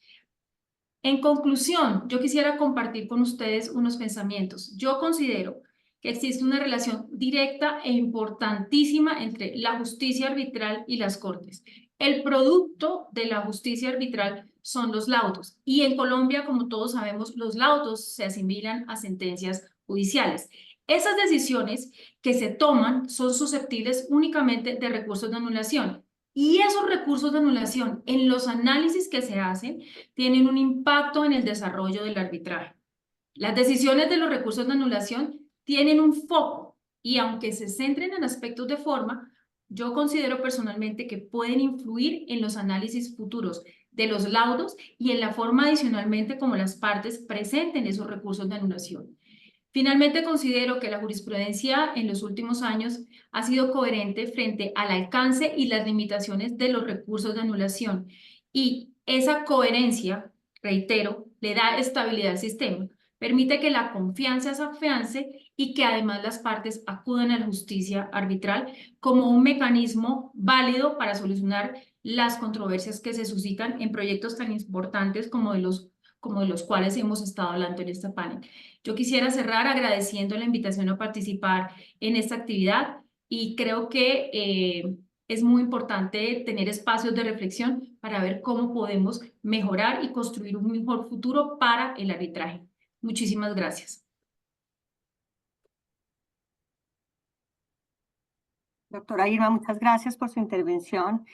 En conclusión, yo quisiera compartir con ustedes unos pensamientos. Yo considero que existe una relación directa e importantísima entre la justicia arbitral y las cortes. El producto de la justicia arbitral son los laudos, y en Colombia, como todos sabemos, los laudos se asimilan a sentencias judiciales. Esas decisiones que se toman son susceptibles únicamente de recursos de anulación, y esos recursos de anulación en los análisis que se hacen tienen un impacto en el desarrollo del arbitraje. Las decisiones de los recursos de anulación tienen un foco, y aunque se centren en aspectos de forma, yo considero personalmente que pueden influir en los análisis futuros de los laudos y en la forma adicionalmente como las partes presenten esos recursos de anulación. Finalmente, considero que la jurisprudencia en los últimos años ha sido coherente frente al alcance y las limitaciones de los recursos de anulación, y esa coherencia, reitero, le da estabilidad al sistema, permite que la confianza se afiance y que además las partes acudan a la justicia arbitral como un mecanismo válido para solucionar las controversias que se suscitan en proyectos tan importantes como de los cuales hemos estado hablando en este panel. Yo quisiera cerrar agradeciendo la invitación a participar en esta actividad, y creo que es muy importante tener espacios de reflexión para ver cómo podemos mejorar y construir un mejor futuro para el arbitraje. Muchísimas gracias.
Doctora Irma, muchas gracias por su intervención.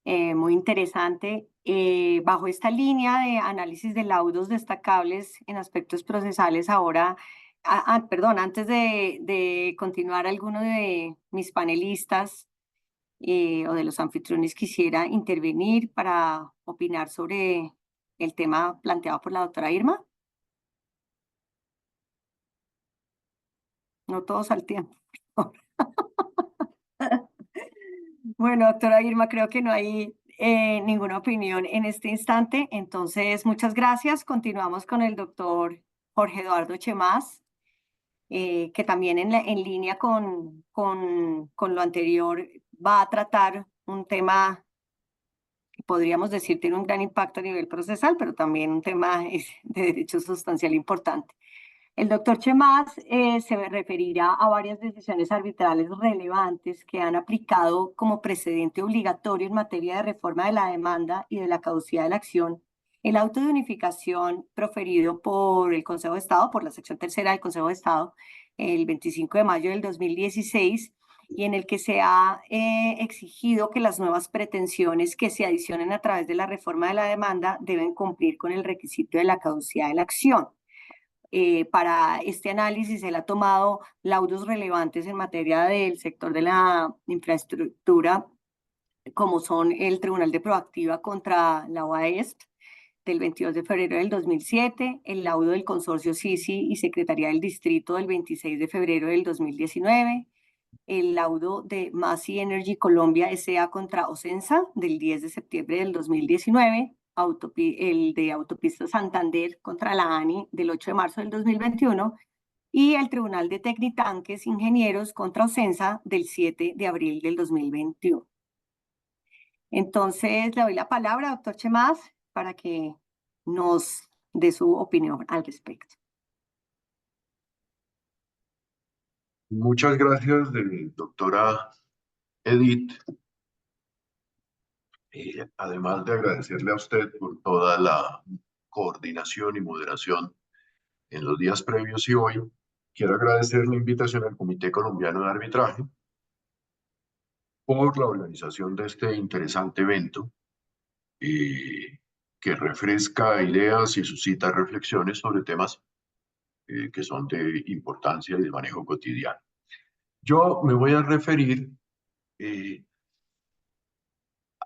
muy interesante. Bajo esta línea de análisis de laudos destacables en aspectos procesales, ahora, perdón, antes de continuar, alguno de mis panelistas o de los anfitriones quisiera intervenir para opinar sobre el tema planteado por la doctora Irma. No todos al tiempo. Bueno, doctora Irma, creo que no hay ninguna opinión en este instante. Entonces, muchas gracias. Continuamos con el doctor Jorge Eduardo Chemás, que también en línea con lo anterior va a tratar un tema que podríamos decir tiene un gran impacto a nivel procesal, pero también un tema de derecho sustancial importante. El doctor Chemás se referirá a varias decisiones arbitrales relevantes que han aplicado como precedente obligatorio en materia de reforma de la demanda y de la caducidad de la acción el auto de unificación proferido por el Consejo de Estado, por la sección tercera del Consejo de Estado, el 25 de mayo del 2016, y en el que se ha exigido que las nuevas pretensiones que se adicionen a través de la reforma de la demanda deben cumplir con el requisito de la caducidad de la acción. Para este análisis él ha tomado laudos relevantes en materia del sector de la infraestructura, como son el Tribunal de Proactiva contra la OAESP del 22 de febrero del 2007, el laudo del Consorcio SISI y Secretaría del Distrito del 26 de febrero del 2019, el laudo de Massey Energy Colombia S.A. contra Ocensa del 10 de septiembre del 2019, el de Autopista Santander contra la ANI del 8 de marzo del 2021 y el Tribunal de Tecnitanques Ingenieros contra Ocensa del 7 de abril del 2021. Entonces, le doy la palabra, doctor Chemás, para que nos dé su opinión al respecto.
Muchas gracias, doctora Edith. Además de agradecerle a usted por toda la coordinación y moderación en los días previos y hoy, quiero agradecer la invitación al Comité Colombiano de Arbitraje por la organización de este interesante evento que refresca ideas y suscita reflexiones sobre temas que son de importancia y de manejo cotidiano. Yo me voy a referir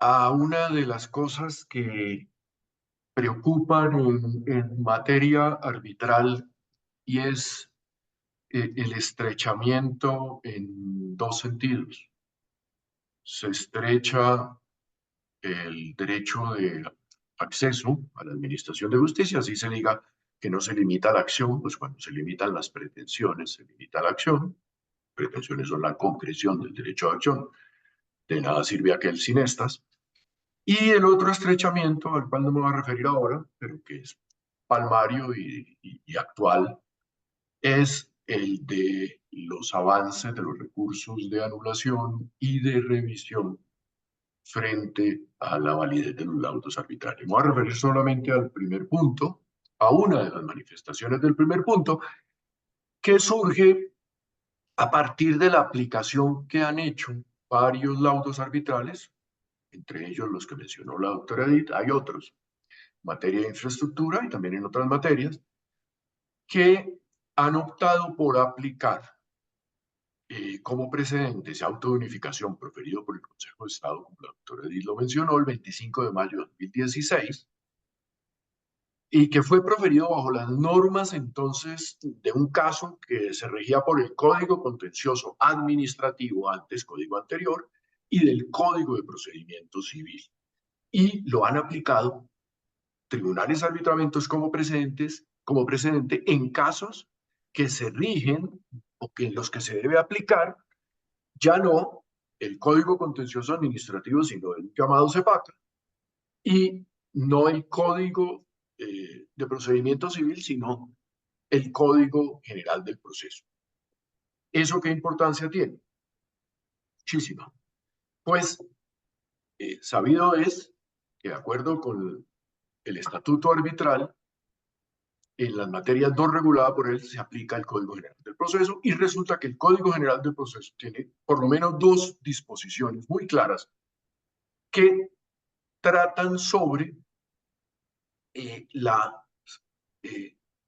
a una de las cosas que preocupan en materia arbitral y es el estrechamiento en dos sentidos. Se estrecha el derecho de acceso a la administración de justicia, así se diga que no se limita la acción, pues cuando se limitan las pretensiones, se limita la acción. Pretensiones son la concreción del derecho de acción. De nada sirve aquel sin estas. Y el otro estrechamiento, al cual no me voy a referir ahora, pero que es palmario y actual, es el de los avances de los recursos de anulación y de revisión frente a la validez de los laudos arbitrarios. Me voy a referir solamente al primer punto, a una de las manifestaciones del primer punto, que surge a partir de la aplicación que han hecho varios laudos arbitrales, entre ellos los que mencionó la doctora Edith, hay otros, en materia de infraestructura y también en otras materias, que han optado por aplicar como precedente ese auto de unificación proferido por el Consejo de Estado, como la doctora Edith lo mencionó, el 25 de mayo de 2016, y que fue proferido bajo las normas entonces de un caso que se regía por el Código Contencioso Administrativo, antes Código anterior, y del Código de Procedimiento Civil. Y lo han aplicado tribunales arbitramentos como precedente en casos que se rigen o que en los que se debe aplicar ya no el Código Contencioso Administrativo, sino el llamado CEPACA, y no el Código de Procedimiento Civil, sino el Código General del Proceso. ¿Eso qué importancia tiene? Muchísima. Pues sabido es que de acuerdo con el estatuto arbitral, en las materias no reguladas por él se aplica el Código General del Proceso y resulta que el Código General del Proceso tiene por lo menos dos disposiciones muy claras que tratan sobre la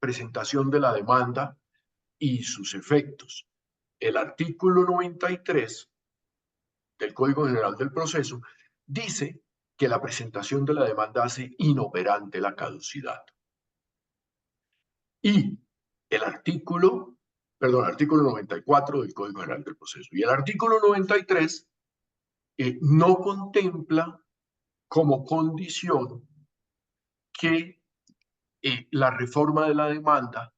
presentación de la demanda y sus efectos. El artículo 93 del Código General del Proceso dice que la presentación de la demanda hace inoperante la caducidad. Y el artículo 94 del Código General del Proceso. Y el artículo 93 no contempla como condición que la reforma de la demanda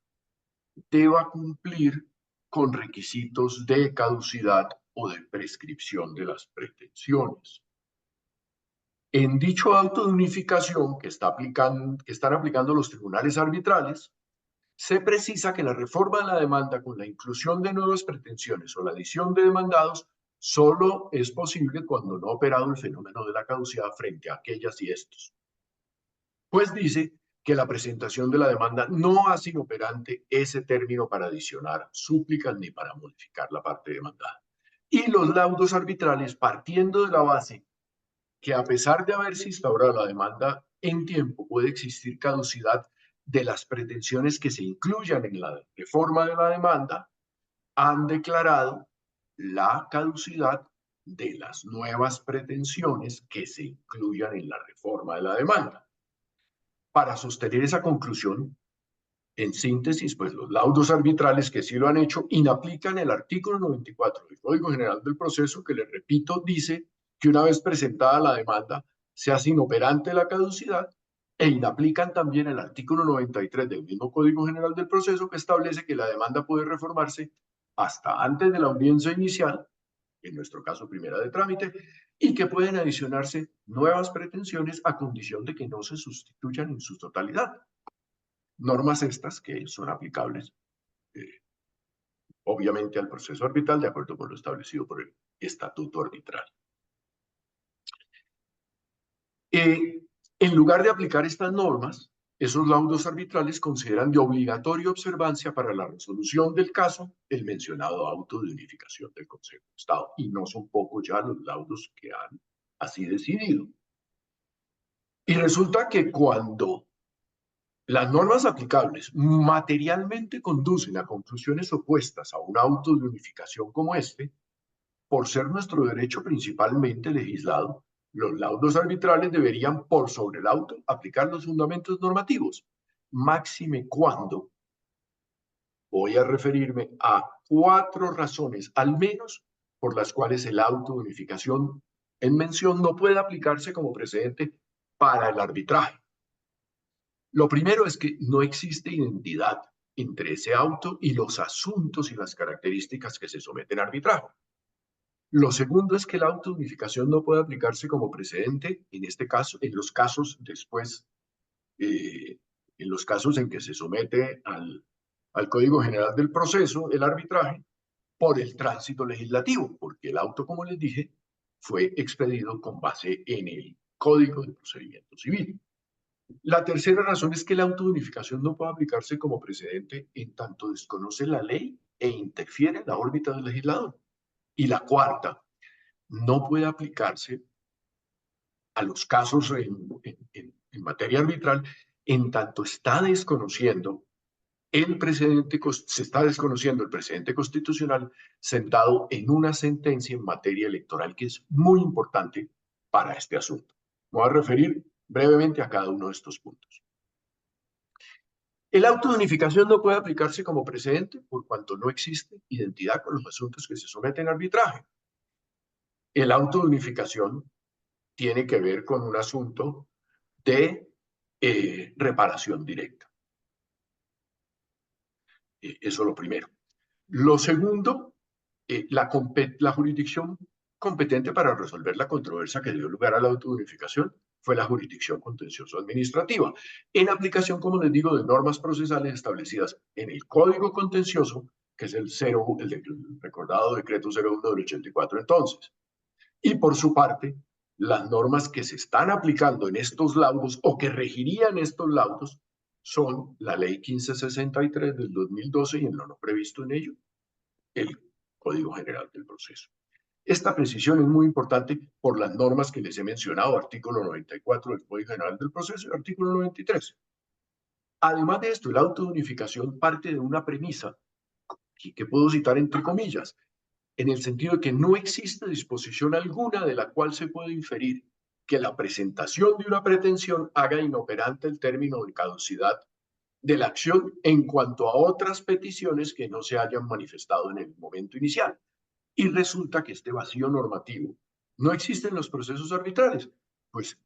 deba cumplir con requisitos de caducidad o de prescripción de las pretensiones. En dicho auto de unificación que están aplicando los tribunales arbitrales, se precisa que la reforma de la demanda con la inclusión de nuevas pretensiones o la adición de demandados solo es posible cuando no ha operado el fenómeno de la caducidad frente a aquellas y estos. Pues dice que la presentación de la demanda no hace inoperante ese término para adicionar súplicas ni para modificar la parte demandada. Y los laudos arbitrales, partiendo de la base que a pesar de haberse instaurado la demanda en tiempo, puede existir caducidad de las pretensiones que se incluyan en la reforma de la demanda, han declarado la caducidad de las nuevas pretensiones que se incluyan en la reforma de la demanda. Para sostener esa conclusión, en síntesis, pues los laudos arbitrales que sí lo han hecho inaplican el artículo 94 del Código General del Proceso, que les repito, dice que una vez presentada la demanda se hace inoperante la caducidad, e inaplican también el artículo 93 del mismo Código General del Proceso, que establece que la demanda puede reformarse hasta antes de la audiencia inicial, en nuestro caso primera de trámite, y que pueden adicionarse nuevas pretensiones a condición de que no se sustituyan en su totalidad. Normas estas que son aplicables, obviamente, al proceso arbitral de acuerdo con lo establecido por el estatuto arbitral. En lugar de aplicar estas normas, esos laudos arbitrales consideran de obligatoria observancia para la resolución del caso el mencionado auto de unificación del Consejo de Estado. Y no son pocos ya los laudos que han así decidido. Y resulta que cuando las normas aplicables materialmente conducen a conclusiones opuestas a un auto de unificación como este, por ser nuestro derecho principalmente legislado, los laudos arbitrales deberían, por sobre el auto, aplicar los fundamentos normativos. Máxime cuando voy a referirme a 4 razones, al menos, por las cuales el auto de unificación en mención no puede aplicarse como precedente para el arbitraje. Lo primero es que no existe identidad entre ese auto y los asuntos y las características que se someten a arbitraje. Lo segundo es que la auto de unificación no puede aplicarse como precedente, en este caso, en los casos después, en los casos en que se somete al Código General del Proceso, el arbitraje, por el tránsito legislativo, porque el auto, como les dije, fue expedido con base en el Código de Procedimiento Civil. La tercera razón es que la auto de unificación no puede aplicarse como precedente en tanto desconoce la ley e interfiere en la órbita del legislador. Y la cuarta, no puede aplicarse a los casos en materia arbitral en tanto está desconociendo se está desconociendo el precedente constitucional sentado en una sentencia en materia electoral que es muy importante para este asunto. Me voy a referir brevemente a cada uno de estos puntos. El auto de unificación no puede aplicarse como precedente por cuanto no existe identidad con los asuntos que se someten a arbitraje. El auto de unificación tiene que ver con un asunto de reparación directa. Eso es lo primero. Lo segundo, la jurisdicción competente para resolver la controversia que dio lugar a la auto de unificación fue la jurisdicción contencioso-administrativa, en aplicación, como les digo, de normas procesales establecidas en el Código Contencioso, que es el recordado decreto 01 del 84 entonces. Y por su parte, las normas que se están aplicando en estos laudos o que regirían estos laudos son la Ley 1563 del 2012 y en lo no previsto en ello, el Código General del Proceso. Esta precisión es muy importante por las normas que les he mencionado, artículo 94 del Código General del Proceso y artículo 93. Además de esto, el auto de unificación parte de una premisa que puedo citar entre comillas, en el sentido de que no existe disposición alguna de la cual se puede inferir que la presentación de una pretensión haga inoperante el término de caducidad de la acción en cuanto a otras peticiones que no se hayan manifestado en el momento inicial. Y resulta que este vacío normativo no existe en los procesos arbitrales, pues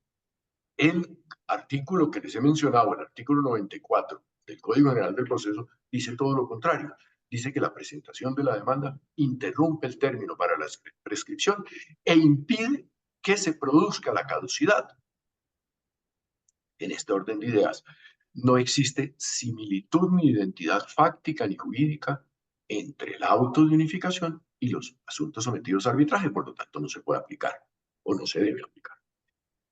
el artículo que les he mencionado, el artículo 94 del Código General del Proceso, dice todo lo contrario. Dice que la presentación de la demanda interrumpe el término para la prescripción e impide que se produzca la caducidad. En este orden de ideas, no existe similitud ni identidad fáctica ni jurídica entre el auto de unificación y los asuntos sometidos a arbitraje, por lo tanto no se puede aplicar o no se debe aplicar.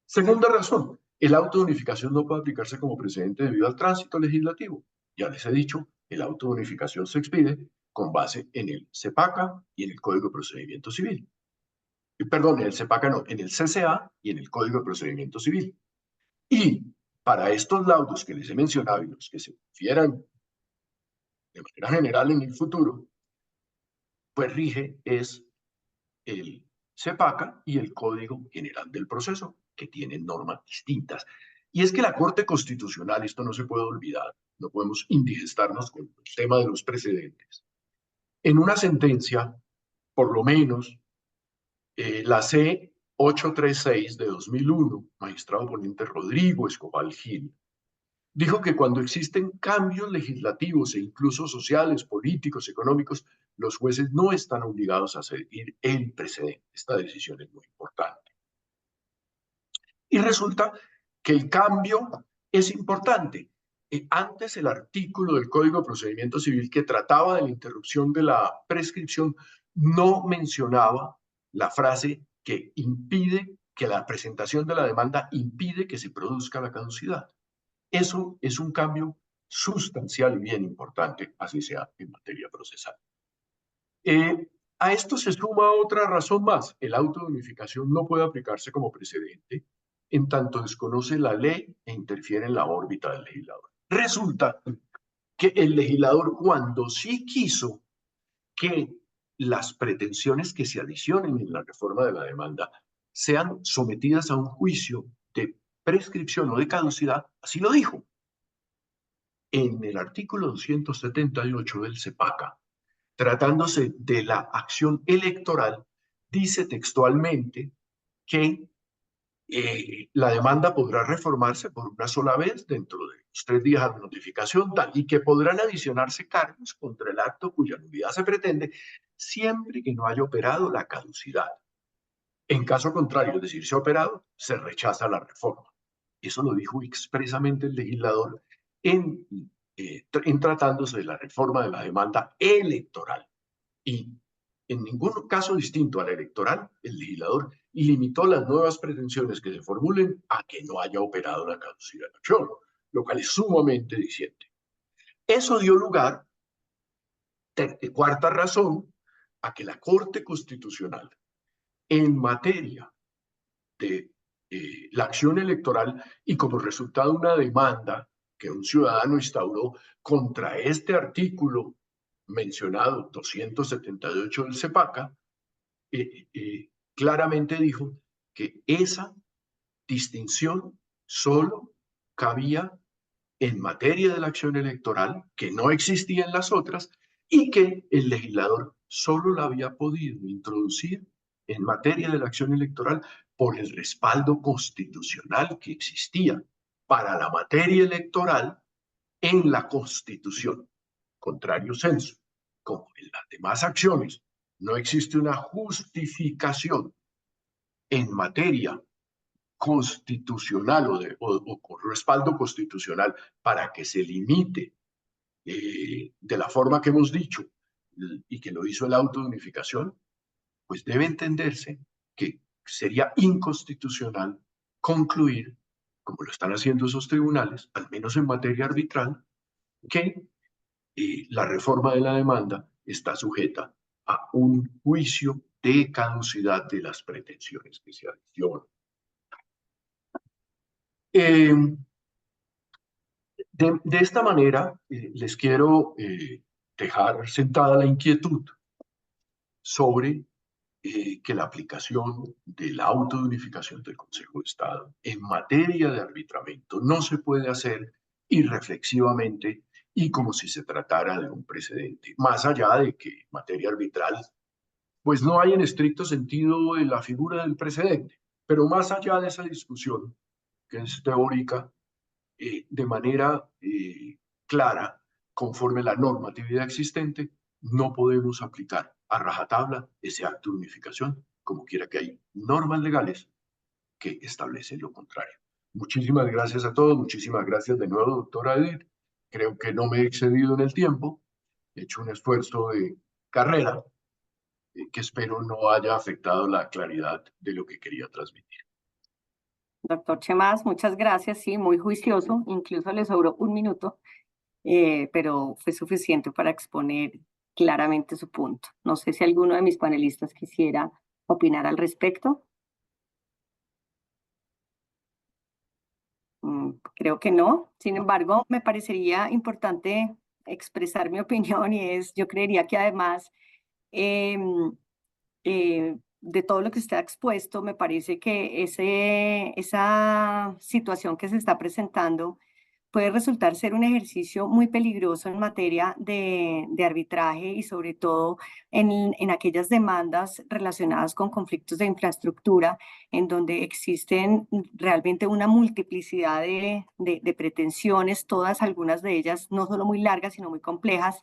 Segunda razón, el auto de unificación no puede aplicarse como precedente debido al tránsito legislativo. Ya les he dicho, el auto de unificación se expide con base en el CEPACA y en el Código de Procedimiento Civil. Perdón, en el CEPACA no, en el CCA y en el Código de Procedimiento Civil. Y para estos laudos que les he mencionado y los que se confieran de manera general en el futuro, pues rige es el CEPACA y el Código General del Proceso, que tienen normas distintas. Y es que la Corte Constitucional, esto no se puede olvidar, no podemos indigestarnos con el tema de los precedentes. En una sentencia, por lo menos, la C-836 de 2001, magistrado ponente Rodrigo Escobar Gil, dijo que cuando existen cambios legislativos e incluso sociales, políticos, económicos, los jueces no están obligados a seguir el precedente. Esta decisión es muy importante. Y resulta que el cambio es importante. Antes el artículo del Código de Procedimiento Civil que trataba de la interrupción de la prescripción no mencionaba la frase que impide, que la presentación de la demanda impide que se produzca la caducidad. Eso es un cambio sustancial y bien importante, así sea en materia procesal. A esto se suma otra razón más. El auto de unificación no puede aplicarse como precedente en tanto desconoce la ley e interfiere en la órbita del legislador. Resulta que el legislador, cuando sí quiso que las pretensiones que se adicionen en la reforma de la demanda sean sometidas a un juicio de prescripción o de caducidad, así lo dijo. En el artículo 278 del CEPACA, tratándose de la acción electoral, dice textualmente que la demanda podrá reformarse por una sola vez dentro de los 3 días de notificación tal, y que podrán adicionarse cargos contra el acto cuya nulidad se pretende, siempre que no haya operado la caducidad. En caso contrario, es decir, se ha operado, se rechaza la reforma. Eso lo dijo expresamente el legislador en tratándose de la reforma de la demanda electoral. Y en ningún caso distinto al electoral, el legislador limitó las nuevas pretensiones que se formulen a que no haya operado la caducidad de la acción, lo cual es sumamente diciente. Eso dio lugar, cuarta razón, a que la Corte Constitucional, en materia de la acción electoral y como resultado de una demanda que un ciudadano instauró contra este artículo mencionado, 278 del CEPACA, claramente dijo que esa distinción solo cabía en materia de la acción electoral, que no existía en las otras, y que el legislador solo la había podido introducir en materia de la acción electoral por el respaldo constitucional que existía para la materia electoral en la Constitución. Contrario censo, como en las demás acciones, no existe una justificación en materia constitucional o con respaldo constitucional para que se limite de la forma que hemos dicho y que lo hizo el auto de unificación, pues debe entenderse que sería inconstitucional concluir, como lo están haciendo esos tribunales, al menos en materia arbitral, que la reforma de la demanda está sujeta a un juicio de caducidad de las pretensiones que se adicionan. De esta manera, les quiero dejar sentada la inquietud sobre que la aplicación de la auto de unificación del Consejo de Estado en materia de arbitramiento no se puede hacer irreflexivamente y como si se tratara de un precedente, más allá de que en materia arbitral, pues no hay en estricto sentido la figura del precedente, pero más allá de esa discusión, que es teórica, de manera clara, conforme la normatividad existente, no podemos aplicar a rajatabla ese acto de unificación, como quiera que hay normas legales que establecen lo contrario. Muchísimas gracias a todos, muchísimas gracias de nuevo, doctora Edith. Creo que no me he excedido en el tiempo, he hecho un esfuerzo de carrera que espero no haya afectado la claridad de lo que quería transmitir.
Doctor Chemas, muchas gracias, sí, muy juicioso, incluso le sobró un minuto, pero fue suficiente para exponer claramente su punto. No sé si alguno de mis panelistas quisiera opinar al respecto. Creo que no. Sin embargo, me parecería importante expresar mi opinión y yo creería que además de todo lo que usted ha expuesto, me parece que esa situación que se está presentando puede resultar ser un ejercicio muy peligroso en materia de arbitraje y sobre todo en aquellas demandas relacionadas con conflictos de infraestructura, en donde existen realmente una multiplicidad de pretensiones, todas, algunas de ellas no solo muy largas, sino muy complejas.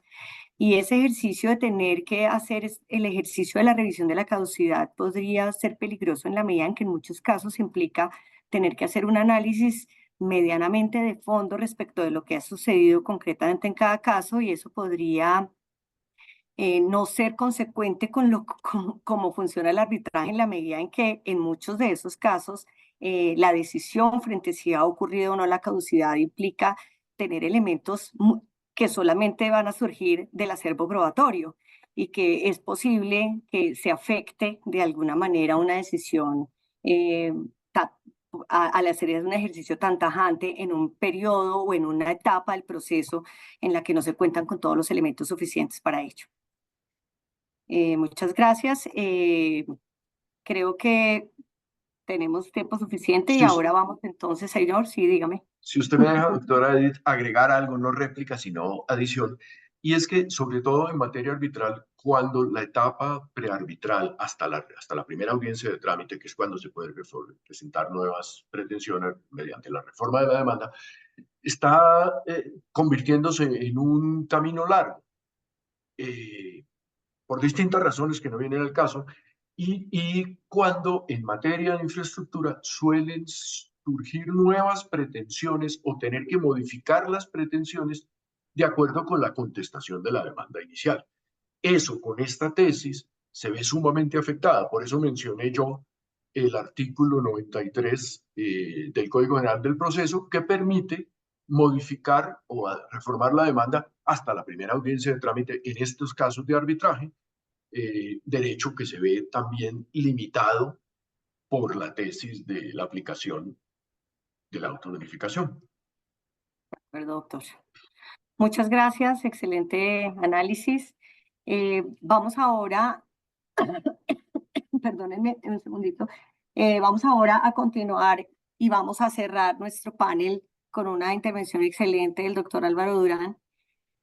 Y ese ejercicio de tener que hacer el ejercicio de la revisión de la caducidad podría ser peligroso en la medida en que en muchos casos implica tener que hacer un análisis medianamente de fondo respecto de lo que ha sucedido concretamente en cada caso y eso podría no ser consecuente con cómo funciona el arbitraje en la medida en que en muchos de esos casos la decisión frente a si ha ocurrido o no la caducidad implica tener elementos que solamente van a surgir del acervo probatorio y que es posible que se afecte de alguna manera una decisión al hacer un ejercicio tan tajante en un periodo o en una etapa del proceso en la que no se cuentan con todos los elementos suficientes para ello. Muchas gracias. Creo que tenemos tiempo suficiente y ahora vamos entonces, señor, sí, dígame.
Si usted me deja, doctora Edith, agregar algo, no réplica, sino adición, y es que, sobre todo en materia arbitral, cuando la etapa prearbitral hasta la primera audiencia de trámite, que es cuando se puede presentar nuevas pretensiones mediante la reforma de la demanda, está convirtiéndose en un camino largo, por distintas razones que no vienen al caso, y cuando en materia de infraestructura suelen surgir nuevas pretensiones o tener que modificar las pretensiones de acuerdo con la contestación de la demanda inicial. Eso con esta tesis se ve sumamente afectada, por eso mencioné yo el artículo 93 del Código General del Proceso que permite modificar o reformar la demanda hasta la primera audiencia de trámite en estos casos de arbitraje, derecho que se ve también limitado por la tesis de la aplicación de la autounificación.
De acuerdo, doctor. Muchas gracias, excelente análisis. Vamos ahora, perdónenme un segundito, vamos ahora a continuar y vamos a cerrar nuestro panel con una intervención excelente del doctor Álvaro Durán,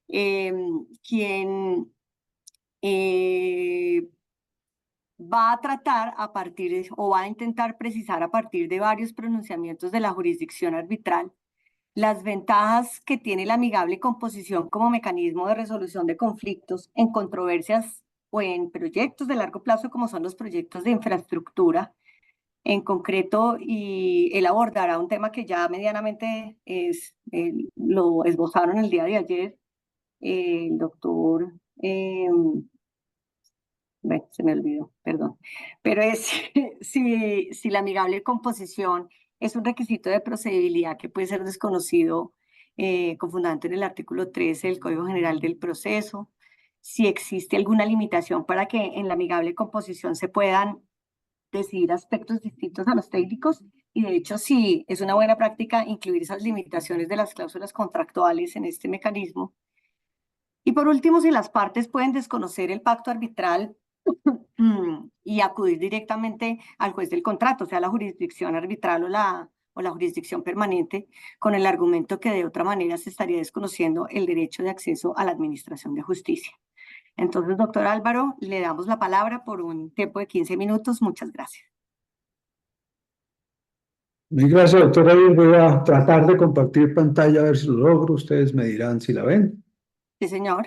quien va a tratar o va a intentar precisar a partir de varios pronunciamientos de la jurisdicción arbitral las ventajas que tiene la amigable composición como mecanismo de resolución de conflictos en controversias o en proyectos de largo plazo como son los proyectos de infraestructura en concreto, y él abordará un tema que ya medianamente lo esbozaron el día de ayer el doctor, bueno, se me olvidó, perdón, pero es si la amigable composición es un requisito de procedibilidad que puede ser desconocido con fundamento en el artículo 13 del Código General del Proceso, si existe alguna limitación para que en la amigable composición se puedan decidir aspectos distintos a los técnicos, y de hecho sí es una buena práctica incluir esas limitaciones de las cláusulas contractuales en este mecanismo. Y por último, si las partes pueden desconocer el pacto arbitral y acudir directamente al juez del contrato, sea la jurisdicción arbitral o la jurisdicción permanente, con el argumento que de otra manera se estaría desconociendo el derecho de acceso a la administración de justicia. Entonces, doctor Álvaro, le damos la palabra por un tiempo de 15 minutos. Muchas gracias.
Muy gracias, doctora. Voy a tratar de compartir pantalla a ver si lo logro. Ustedes me dirán si la ven.
Sí, señor.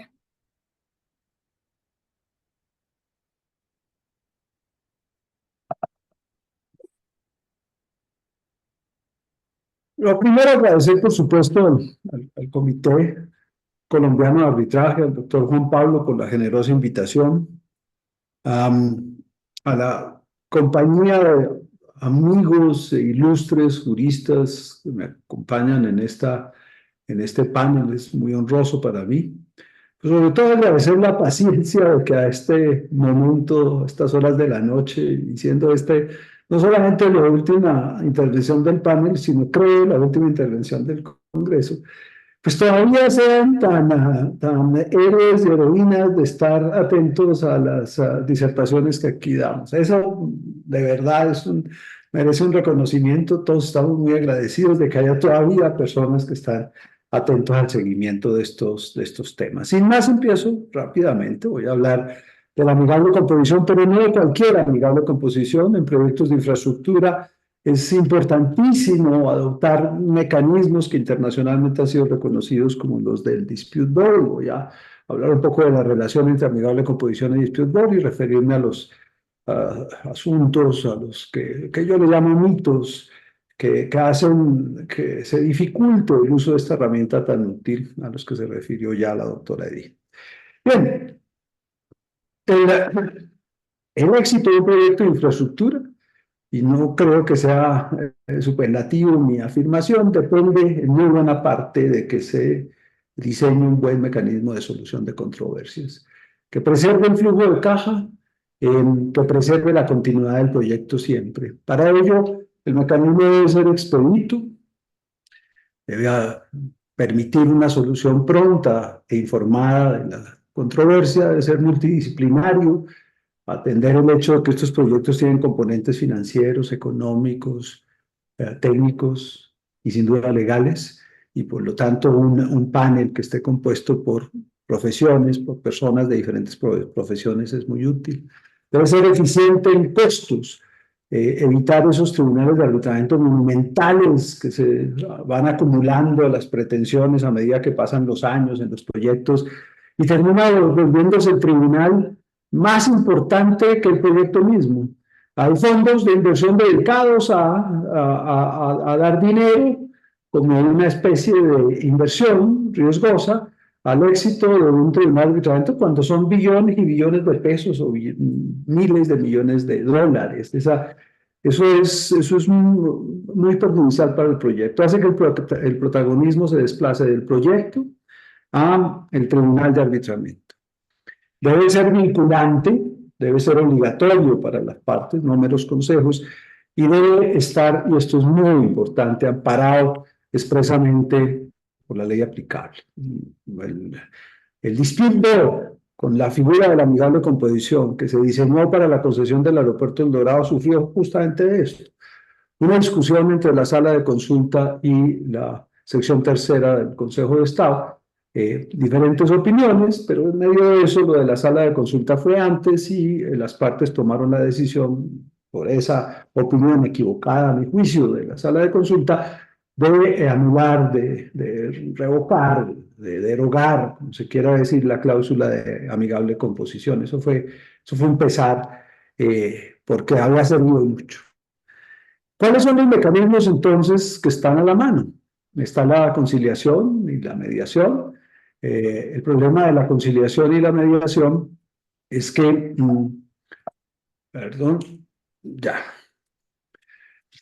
Lo primero, agradecer, por supuesto, al Comité Colombiano de Arbitraje, al doctor Juan Pablo, por la generosa invitación, a la compañía de amigos e ilustres juristas que me acompañan en este panel. Es muy honroso para mí. Pero sobre todo agradecer la paciencia de que a este momento, a estas horas de la noche, y siendo no solamente la última intervención del panel, sino creo la última intervención del Congreso, pues todavía sean tan héroes y heroínas de estar atentos a las disertaciones que aquí damos. Eso de verdad merece un reconocimiento. Todos estamos muy agradecidos de que haya todavía personas que están atentos al seguimiento de estos temas. Sin más, empiezo rápidamente. Voy a hablar de la amigable composición, pero no de cualquier amigable composición. En proyectos de infraestructura es importantísimo adoptar mecanismos que internacionalmente han sido reconocidos como los del Dispute Board. Voy a hablar un poco de la relación entre amigable composición y Dispute Board y referirme a los asuntos a los que yo le llamo mitos, que hacen que se dificulte el uso de esta herramienta tan útil, a los que se refirió ya la doctora Edith. Bien, el éxito de un proyecto de infraestructura, y no creo que sea superlativo mi afirmación, depende en muy buena parte de que se diseñe un buen mecanismo de solución de controversias, que preserve el flujo de caja, que preserve la continuidad del proyecto siempre. Para ello, el mecanismo debe ser expedito, debe permitir una solución pronta e informada de la controversia, debe ser multidisciplinario, atender el hecho de que estos proyectos tienen componentes financieros, económicos, técnicos y sin duda legales, y por lo tanto un panel que esté compuesto por profesiones, por personas de diferentes profesiones es muy útil. Debe ser eficiente en costos, evitar esos tribunales de arbitramiento monumentales que se van acumulando las pretensiones a medida que pasan los años en los proyectos y termina volviéndose el tribunal más importante que el proyecto mismo. Hay fondos de inversión dedicados a dar dinero como una especie de inversión riesgosa al éxito de un tribunal de arbitramiento cuando son billones y billones de pesos o miles de millones de dólares. Eso es muy perjudicial para el proyecto. Hace que el protagonismo se desplace del proyecto a el tribunal de arbitramiento. Debe ser vinculante, debe ser obligatorio para las partes, no meros consejos, y debe estar, y esto es muy importante, amparado expresamente por la ley aplicable. El Dispute Board, con la figura de la amigable composición que se diseñó para la concesión del aeropuerto El Dorado, sufrió justamente de esto. Una discusión entre la sala de consulta y la sección tercera del Consejo de Estado, diferentes opiniones, pero en medio de eso lo de la sala de consulta fue antes y las partes tomaron la decisión por esa opinión equivocada, a mi juicio, de la sala de consulta, de anular, de revocar, de derogar, como se quiera decir, la cláusula de amigable composición. Eso fue empezar porque había servido mucho. ¿Cuáles son los mecanismos entonces que están a la mano? Está la conciliación y la mediación. El problema de la conciliación y la mediación es que,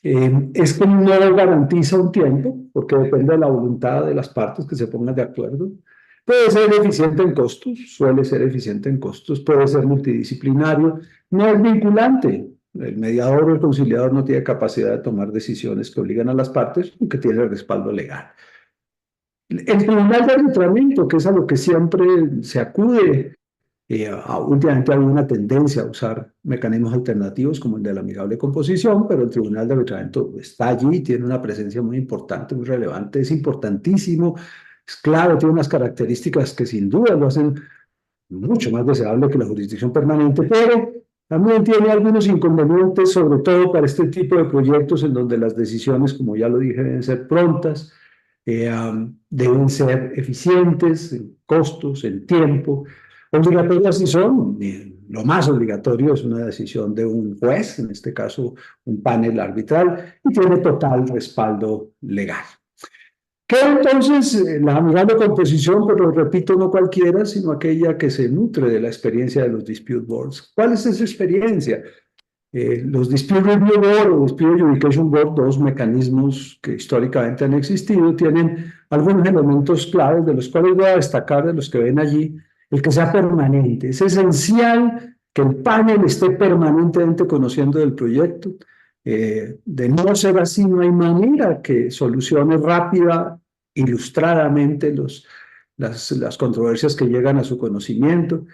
es que no garantiza un tiempo, porque depende de la voluntad de las partes que se pongan de acuerdo. Puede ser eficiente en costos, suele ser eficiente en costos, puede ser multidisciplinario, no es vinculante. El mediador o el conciliador no tiene capacidad de tomar decisiones que obligan a las partes, aunque tiene el respaldo legal. El tribunal de arbitramiento, que es a lo que siempre se acude, últimamente ha habido una tendencia a usar mecanismos alternativos como el de la amigable composición, pero el tribunal de arbitramiento está allí, tiene una presencia muy importante, muy relevante, es importantísimo, es claro, tiene unas características que sin duda lo hacen mucho más deseable que la jurisdicción permanente, pero también tiene algunos inconvenientes, sobre todo para este tipo de proyectos en donde las decisiones, como ya lo dije, deben ser prontas, deben ser eficientes en costos, en tiempo. Obligatorias sí son, lo más obligatorio es una decisión de un juez, en este caso un panel arbitral, y tiene total respaldo legal. ¿Qué entonces la amigable composición? Pero repito, no cualquiera, sino aquella que se nutre de la experiencia de los dispute boards. ¿Cuál es esa experiencia? Los Dispute Review Board o Dispute Adjudication Board, dos mecanismos que históricamente han existido, tienen algunos elementos claves de los cuales voy a destacar, de los que ven allí, el que sea permanente. Es esencial que el panel esté permanentemente conociendo del proyecto. De no ser así, no hay manera que solucione rápida, ilustradamente las controversias que llegan a su conocimiento.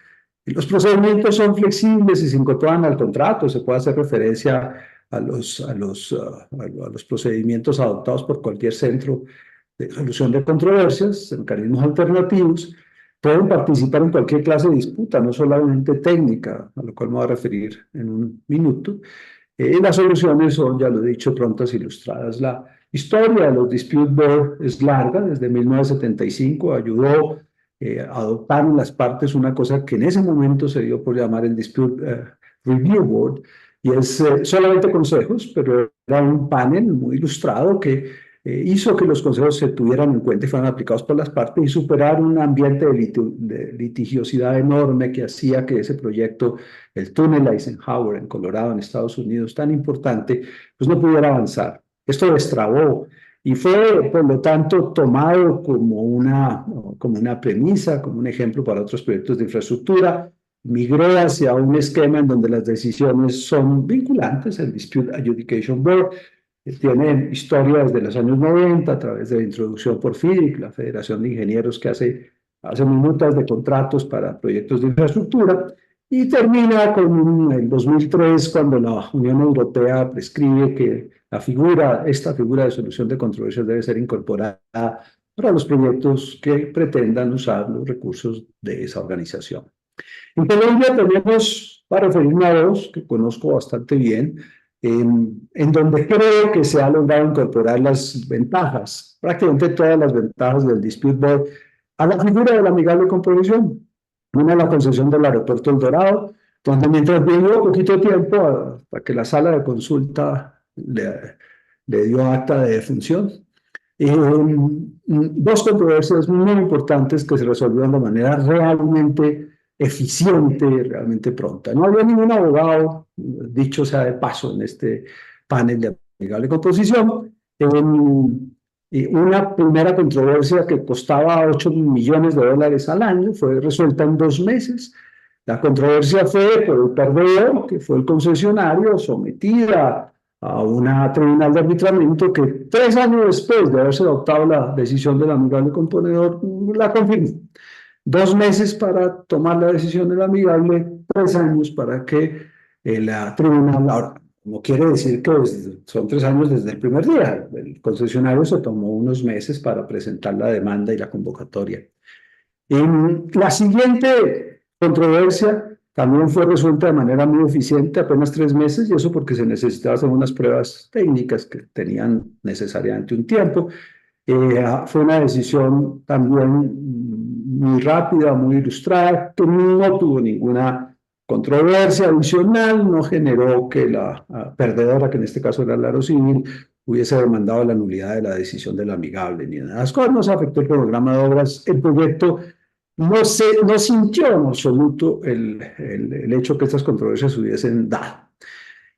Y los procedimientos son flexibles y se incorporan al contrato. Se puede hacer referencia a los procedimientos adoptados por cualquier centro de solución de controversias, mecanismos alternativos. Pueden participar en cualquier clase de disputa, no solamente técnica, a lo cual me voy a referir en un minuto. Las soluciones son, ya lo he dicho, prontas e ilustradas. La historia de los Dispute Board es larga, desde 1975 ayudó a adoptar en las partes una cosa que en ese momento se dio por llamar el Dispute Review Board, y es solamente consejos, pero era un panel muy ilustrado que hizo que los consejos se tuvieran en cuenta y fueran aplicados por las partes y superar un ambiente de litigiosidad enorme que hacía que ese proyecto, el túnel Eisenhower en Colorado, en Estados Unidos, tan importante, pues no pudiera avanzar. Esto destrabó y fue, por lo tanto, tomado como una premisa, como un ejemplo para otros proyectos de infraestructura. Migró hacia un esquema en donde las decisiones son vinculantes, el Dispute Adjudication Board, tiene historia desde los años 90 a través de la introducción por FIDIC, la Federación de Ingenieros que hace minutas de contratos para proyectos de infraestructura, y termina con el 2003 cuando la Unión Europea prescribe que esta figura de solución de controversias debe ser incorporada para los proyectos que pretendan usar los recursos de esa organización. En Colombia tenemos, para referirme a dos que conozco bastante bien, en donde creo que se ha logrado incorporar las ventajas, prácticamente todas las ventajas del Dispute Board, a la figura de la amigable composición. Una es la concesión del aeropuerto El Dorado, donde mientras vivió poquito tiempo hasta que la sala de consulta le dio acta de defunción. Dos controversias muy importantes que se resolvieron de manera realmente eficiente, realmente pronta. No había ningún abogado, dicho sea de paso, en este panel de amigable composición. Una primera controversia que costaba $8 millones al año fue resuelta en 2 meses. La controversia fue por el perdedor, que fue el concesionario, sometida a un tribunal de arbitramiento que 3 años después de haberse adoptado la decisión del amigable componedor, la confirmó. 2 meses para tomar la decisión del amigable, 3 años para que el tribunal... Ahora, no quiere decir que son 3 años desde el primer día. El concesionario se tomó unos meses para presentar la demanda y la convocatoria. La siguiente controversia también fue resuelta de manera muy eficiente, apenas 3 meses, y eso porque se necesitaban hacer unas pruebas técnicas que tenían necesariamente un tiempo. Fue una decisión también muy rápida, muy ilustrada, que no tuvo ninguna controversia adicional, no generó que la perdedora, que en este caso era el Aro Civil, hubiese demandado la nulidad de la decisión del amigable ni nada. Las cosas no se afectó el cronograma de obras, el proyecto no sintió en absoluto el hecho que estas controversias hubiesen dado.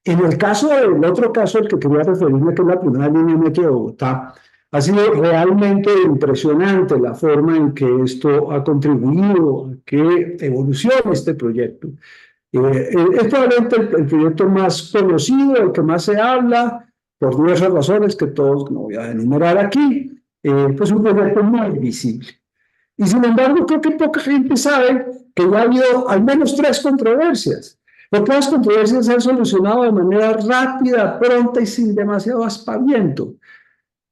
En el otro caso al que quería referirme, que es la primera línea metro de Bogotá, Ha sido realmente impresionante la forma en que esto ha contribuido a que evolucione este proyecto. Es probablemente el proyecto más conocido, el que más se habla, por diversas razones que todos no voy a enumerar aquí, pues un proyecto muy visible. Y sin embargo, creo que poca gente sabe que ya ha habido al menos 3 controversias. Porque las controversias se han solucionado de manera rápida, pronta y sin demasiado aspaviento.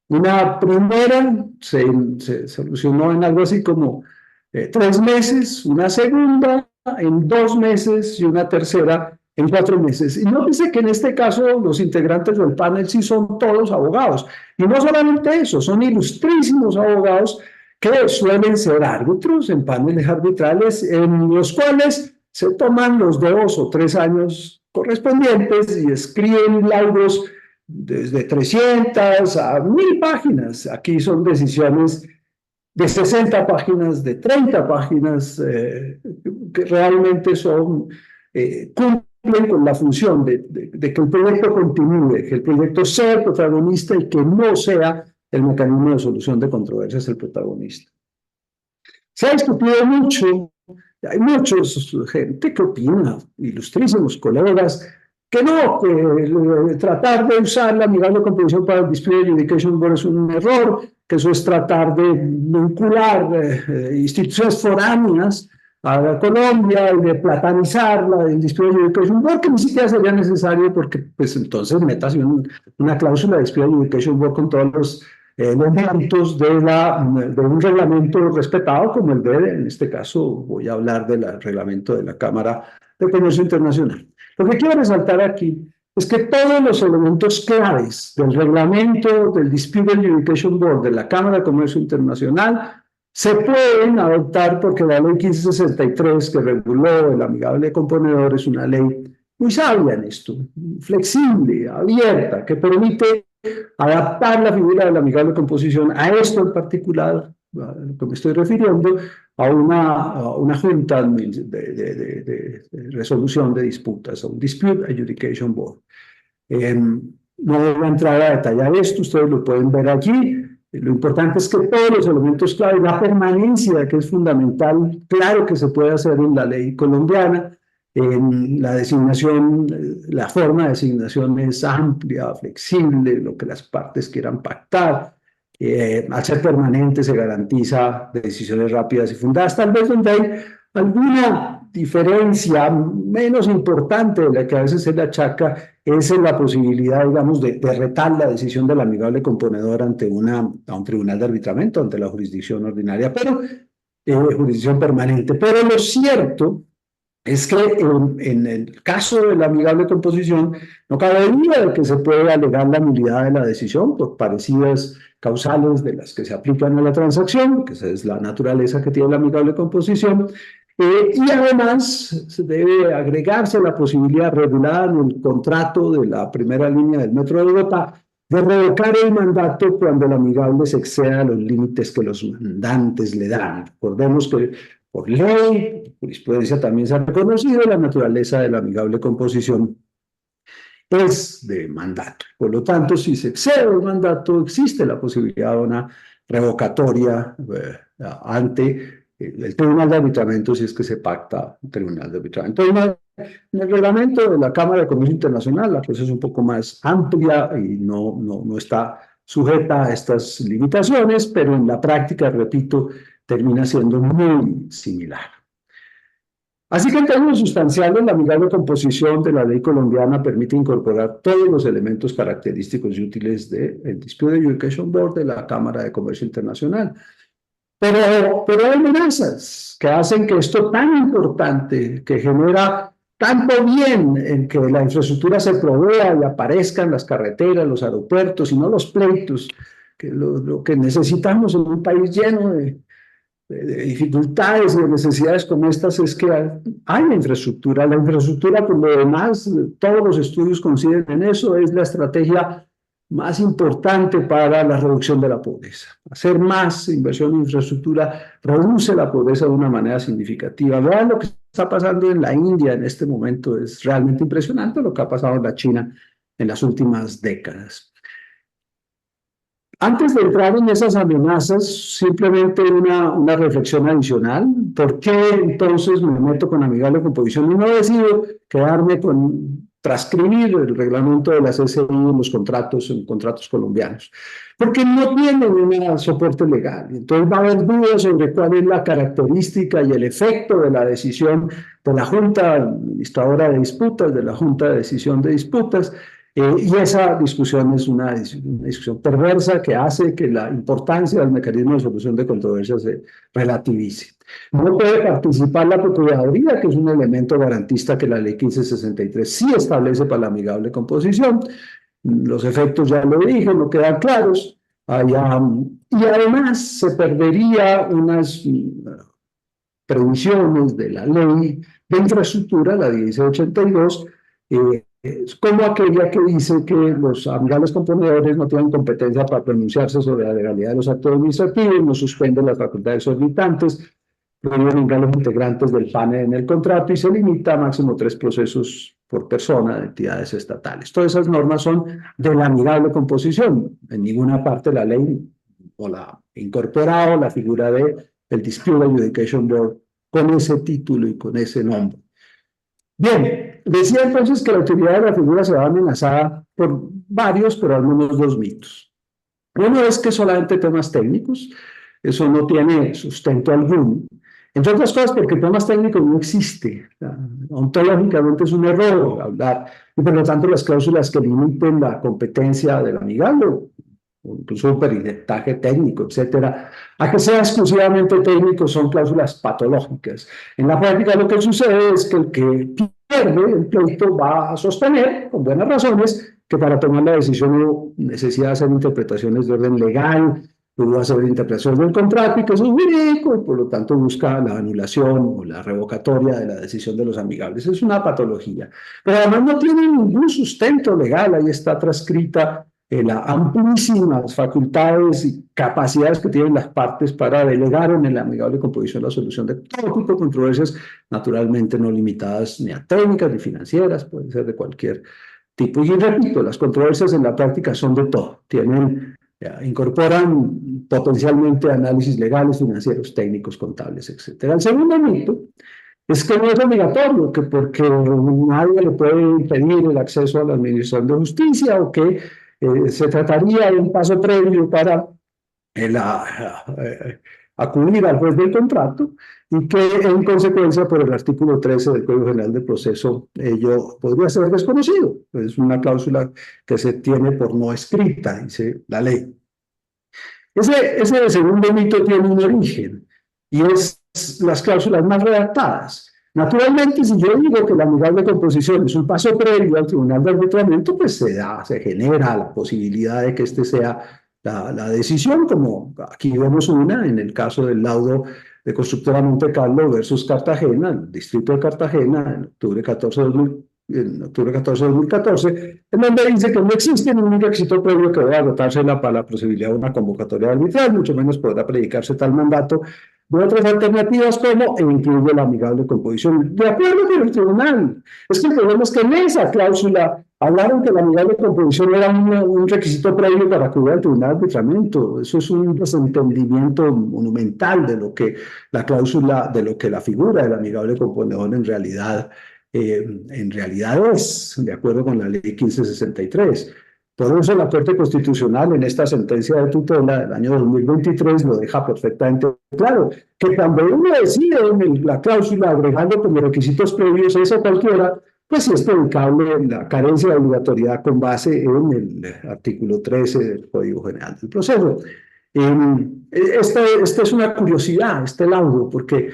Una primera se solucionó en algo así como 3 meses, una segunda en 2 meses y una tercera en 4 meses. Y nótese que en este caso los integrantes del panel sí son todos abogados. Y no solamente eso, son ilustrísimos abogados que suelen ser árbitros en paneles arbitrales en los cuales se toman los 2 o 3 años correspondientes y escriben laudos desde 300 a 1000 páginas. Aquí son decisiones de 60 páginas, de 30 páginas, que realmente son, cumplen con la función de que el proyecto continúe, que el proyecto sea el protagonista y que no sea el mecanismo de solución de controversias el protagonista. Se ha discutido mucho, hay muchos gente que opina, ilustrísimos colegas, que no, que tratar de usar la amigable composición para el Dispute Adjudication Board es un error, que eso es tratar de vincular instituciones foráneas a Colombia y de platanizarla del Dispute Adjudication Board, que ni siquiera sería necesario porque pues entonces metas una cláusula de Dispute Adjudication Board con todos los elementos de un reglamento respetado como el de, en este caso voy a hablar del reglamento de la Cámara de Comercio Internacional. Lo que quiero resaltar aquí es que todos los elementos claves del reglamento del Dispute Adjudication Board de la Cámara de Comercio Internacional se pueden adoptar porque la ley 1563 que reguló el amigable componedor es una ley muy sabia en esto, flexible, abierta, que permite adaptar la figura de la amigable composición a esto en particular, a lo que me estoy refiriendo, a una junta de resolución de disputas, a un Dispute Adjudication Board. No voy a entrar a detallar esto, ustedes lo pueden ver aquí. Lo importante es que todos los elementos clave, la permanencia, que es fundamental, claro que se puede hacer en la ley colombiana, la designación, la forma de designación es amplia, flexible, lo que las partes quieran pactar. Al ser permanente se garantiza decisiones rápidas y fundadas, tal vez donde hay alguna diferencia menos importante de la que a veces se le achaca es en la posibilidad, digamos, de retar la decisión del amigable componedor ante un tribunal de arbitramiento, ante la jurisdicción ordinaria, pero jurisdicción permanente. Pero lo cierto es que en el caso de la amigable composición no cabe duda de que se puede alegar la nulidad de la decisión por parecidas causales de las que se aplican a la transacción, que esa es la naturaleza que tiene la amigable composición, y además se debe agregarse la posibilidad regulada en el contrato de la primera línea del Metro de Bogotá de revocar el mandato cuando el amigable se exceda los límites que los mandantes le dan. Recordemos que por ley, jurisprudencia también se ha reconocido la naturaleza de la amigable composición es de mandato. Por lo tanto, si se excede el mandato, existe la posibilidad de una revocatoria ante el tribunal de arbitramiento si es que se pacta el tribunal de arbitramiento. En el reglamento de la Cámara de Comercio Internacional la cosa es un poco más amplia y no está sujeta a estas limitaciones, pero en la práctica, repito, termina siendo muy similar. Así que en términos sustanciales, la amigable composición de la ley colombiana permite incorporar todos los elementos característicos y útiles del Dispute Adjudication Board de la Cámara de Comercio Internacional. Pero hay amenazas que hacen que esto tan importante, que genera tanto bien en que la infraestructura se provea y aparezcan las carreteras, los aeropuertos y no los pleitos, que lo que necesitamos en un país lleno de dificultades y de necesidades como estas es que hay infraestructura. La infraestructura, por lo demás, todos los estudios coinciden en eso, es la estrategia más importante para la reducción de la pobreza. Hacer más inversión en infraestructura reduce la pobreza de una manera significativa. Vean lo que está pasando en la India en este momento, es realmente impresionante lo que ha pasado en la China en las últimas décadas. Antes de entrar en esas amenazas, simplemente una reflexión adicional. ¿Por qué entonces me meto con amigable composición y no decido quedarme con transcribir el reglamento de la CCI en contratos colombianos? Porque no tienen un soporte legal. Entonces va a haber dudas sobre cuál es la característica y el efecto de la decisión de la Junta Administradora de Disputas, de la Junta de Decisión de Disputas, y esa discusión es una discusión perversa que hace que la importancia del mecanismo de solución de controversias se relativice. No puede participar la Procuraduría, que es un elemento garantista que la Ley 1563 sí establece para la amigable composición. Los efectos ya lo dije, no quedan claros. Y además se perdería unas previsiones de la ley de infraestructura, la 1682, como aquella que dice que los amigables componedores no tienen competencia para pronunciarse sobre la legalidad de los actos administrativos, no suspenden las facultades exorbitantes, prohíben nombrar los integrantes del panel en el contrato y se limita a máximo 3 procesos por persona de entidades estatales. Todas esas normas son de la amigable composición. En ninguna parte de la ley o la ha incorporado la figura del Dispute Adjudication Board con ese título y con ese nombre. Bien, decía entonces que la utilidad de la figura se va amenazada por varios, pero al menos 2 mitos. Uno es que solamente temas técnicos, eso no tiene sustento alguno. Entre otras cosas, porque temas técnicos no existe. Ontológicamente es un error hablar, y por lo tanto las cláusulas que limiten la competencia del amigable, o incluso un peritaje técnico, etcétera, a que sea exclusivamente técnico, son cláusulas patológicas. En la práctica lo que sucede es que el que pierde el pleito va a sostener, con buenas razones, que para tomar la decisión hubo necesidad de hacer interpretaciones de orden legal, pudo hacer interpretaciones del contrato y que eso es jurídico, y por lo tanto busca la anulación o la revocatoria de la decisión de los amigables. Es una patología. Pero además no tiene ningún sustento legal, ahí está transcrita las amplísimas facultades y capacidades que tienen las partes para delegar en el amigable composición la solución de todo tipo de controversias, naturalmente no limitadas ni a técnicas ni financieras, pueden ser de cualquier tipo. Y repito, las controversias en la práctica son de todo, incorporan potencialmente análisis legales, financieros, técnicos, contables, etc. El segundo mito es que no es obligatorio, que porque nadie le puede impedir el acceso a la administración de justicia o que se trataría de un paso previo para acudir al juez del contrato y que en consecuencia por el artículo 13 del Código General del Proceso ello podría ser desconocido. Es una cláusula que se tiene por no escrita, dice la ley. Ese segundo mito tiene un origen y es las cláusulas más redactadas. Naturalmente, si yo digo que la amigable composición es un paso previo al tribunal de arbitramiento, pues se genera la posibilidad de que este sea la decisión, como aquí vemos una en el caso del laudo de Constructora Monte Carlo versus Cartagena, el distrito de Cartagena, en octubre 14 de 2014, en donde dice que no existe ningún requisito previo que deba dotársela para la posibilidad de una convocatoria arbitral, mucho menos podrá predicarse tal mandato de otras alternativas como incluye la amigable composición. De acuerdo con el tribunal, es que el problema es que en esa cláusula hablaron que la amigable composición era un requisito previo para acudir al tribunal de arbitramiento. Eso es un desentendimiento monumental de lo que la cláusula, de lo que la figura del amigable componedor en realidad es, de acuerdo con la ley 1563. Por eso la Corte Constitucional en esta sentencia de tutela del año 2023 lo deja perfectamente claro, que cuando uno decide en la cláusula agregando como requisitos previos a esa cualquiera, pues sí es predicable la carencia de obligatoriedad con base en el artículo 13 del Código General del Proceso. Esta es una curiosidad, este laudo, porque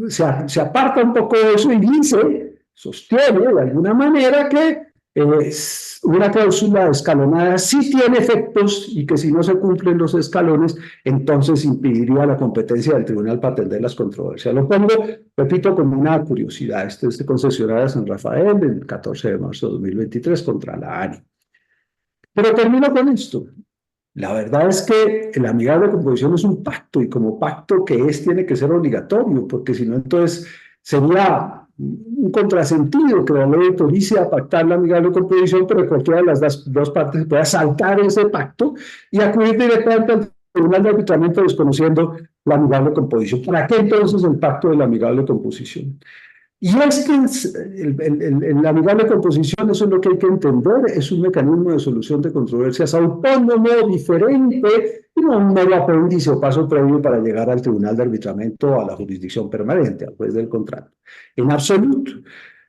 se aparta un poco de eso y sostiene de alguna manera que una cláusula escalonada sí tiene efectos y que si no se cumplen los escalones, entonces impediría la competencia del tribunal para atender las controversias. Lo pongo, repito, como una curiosidad. Este es de concesionaria de San Rafael, el 14 de marzo de 2023 contra la ANI. Pero termino con esto. La verdad es que el amigable composición es un pacto y como pacto que tiene que ser obligatorio, porque si no, entonces sería un contrasentido que la ley autorice a pactar la amigable composición, pero cualquiera de las dos partes pueda saltar ese pacto y acudir directamente al Tribunal de Arbitramiento desconociendo la amigable composición. ¿Para qué entonces el pacto de la amigable composición? Y la amigable composición, eso es lo que hay que entender, es un mecanismo de solución de controversias autónomo, diferente, y no un mero apéndice o paso previo para llegar al Tribunal de Arbitramiento o a la jurisdicción permanente, al juez del contrato. En absoluto.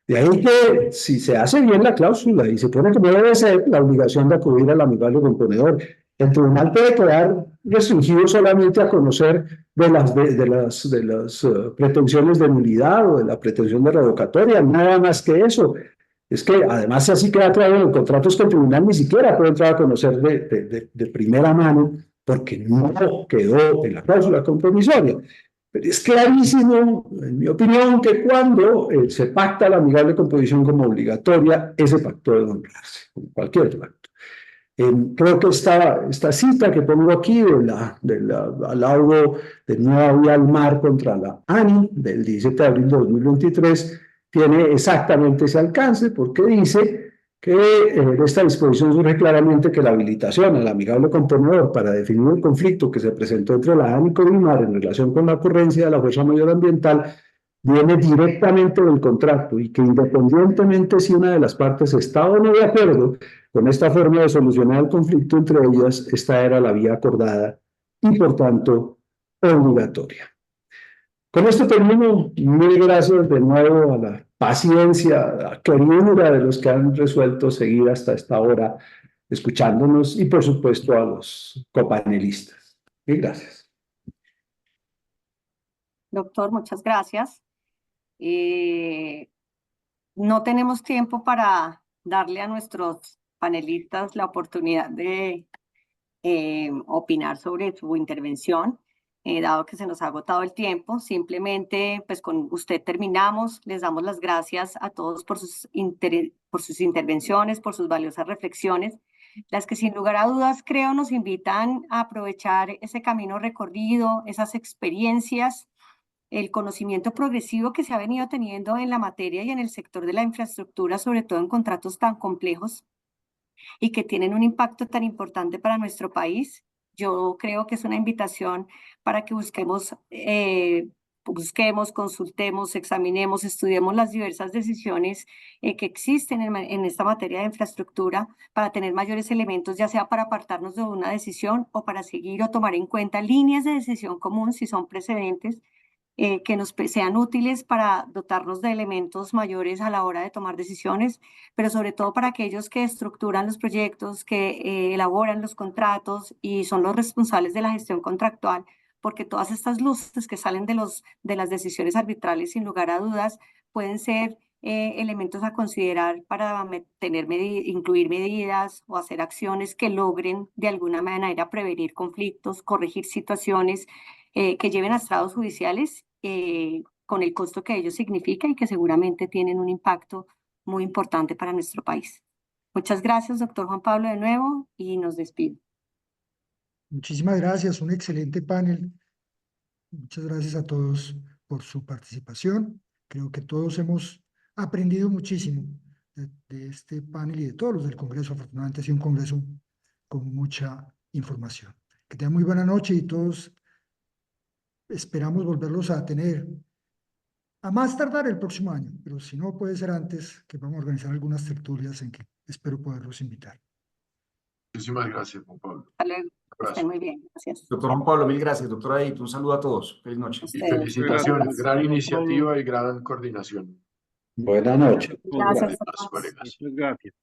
De ahí que si se hace bien la cláusula y se pone como debe ser la obligación de acudir al amigable componedor, el tribunal puede quedar restringido solamente a conocer de las pretensiones de nulidad o de la pretensión de revocatoria, nada más que eso. Es que además así queda claro en el contrato, es que el tribunal ni siquiera puede entrar a conocer de primera mano porque no quedó en la cláusula compromisoria. Pero es clarísimo, en mi opinión, que cuando se pacta la amigable composición como obligatoria, ese pacto debe honrarse, como cualquier pacto. Creo que esta cita que pongo aquí al laudo de Nueva Vía al Mar contra la ANI del 17 de abril de 2023 tiene exactamente ese alcance, porque dice que de esta disposición surge claramente que la habilitación al amigable componedor para definir el conflicto que se presentó entre la ANI y Codimar en relación con la ocurrencia de la fuerza mayor ambiental viene directamente del contrato y que independientemente si una de las partes está o no de acuerdo con esta forma de solucionar el conflicto entre ellas, esta era la vía acordada y por tanto obligatoria. Con esto termino. Mil gracias de nuevo a la paciencia, a la queridura de los que han resuelto seguir hasta esta hora escuchándonos y por supuesto a los copanelistas. Mil gracias.
Doctor, muchas gracias. No tenemos tiempo para darle a nuestros panelistas la oportunidad de opinar sobre su intervención, dado que se nos ha agotado el tiempo. Simplemente, pues con usted terminamos. Les damos las gracias a todos por sus intervenciones, por sus valiosas reflexiones, las que sin lugar a dudas creo nos invitan a aprovechar ese camino recorrido, esas experiencias, el conocimiento progresivo que se ha venido teniendo en la materia y en el sector de la infraestructura, sobre todo en contratos tan complejos y que tienen un impacto tan importante para nuestro país. Yo creo que es una invitación para que busquemos, consultemos, examinemos, estudiemos las diversas decisiones que existen en esta materia de infraestructura para tener mayores elementos, ya sea para apartarnos de una decisión o para seguir o tomar en cuenta líneas de decisión común si son precedentes, que nos sean útiles para dotarnos de elementos mayores a la hora de tomar decisiones, pero sobre todo para aquellos que estructuran los proyectos, que elaboran los contratos y son los responsables de la gestión contractual, porque todas estas luces que salen de las decisiones arbitrales, sin lugar a dudas, pueden ser elementos a considerar para incluir medidas o hacer acciones que logren de alguna manera prevenir conflictos, corregir situaciones que lleven a estrados judiciales con el costo que ello significa y que seguramente tienen un impacto muy importante para nuestro país. Muchas gracias, doctor Juan Pablo, de nuevo, y nos despido.
Muchísimas gracias, un excelente panel. Muchas gracias a todos por su participación. Creo que todos hemos aprendido muchísimo de este panel y de todos los del Congreso. Afortunadamente ha sido un Congreso con mucha información. Que tengan muy buena noche y todos esperamos volverlos a tener a más tardar el próximo año, pero si no puede ser antes, que vamos a organizar algunas tertulias en que espero poderlos invitar.
Muchísimas gracias, Juan Pablo.
Hasta luego. Estén muy bien. Gracias.
Doctor Juan Pablo, mil gracias. Doctora Edith, un saludo a todos. Feliz noche.
Y felicitaciones, gran iniciativa y gran coordinación.
Buenas noches.
Gracias.
Colegas.
Muchas gracias.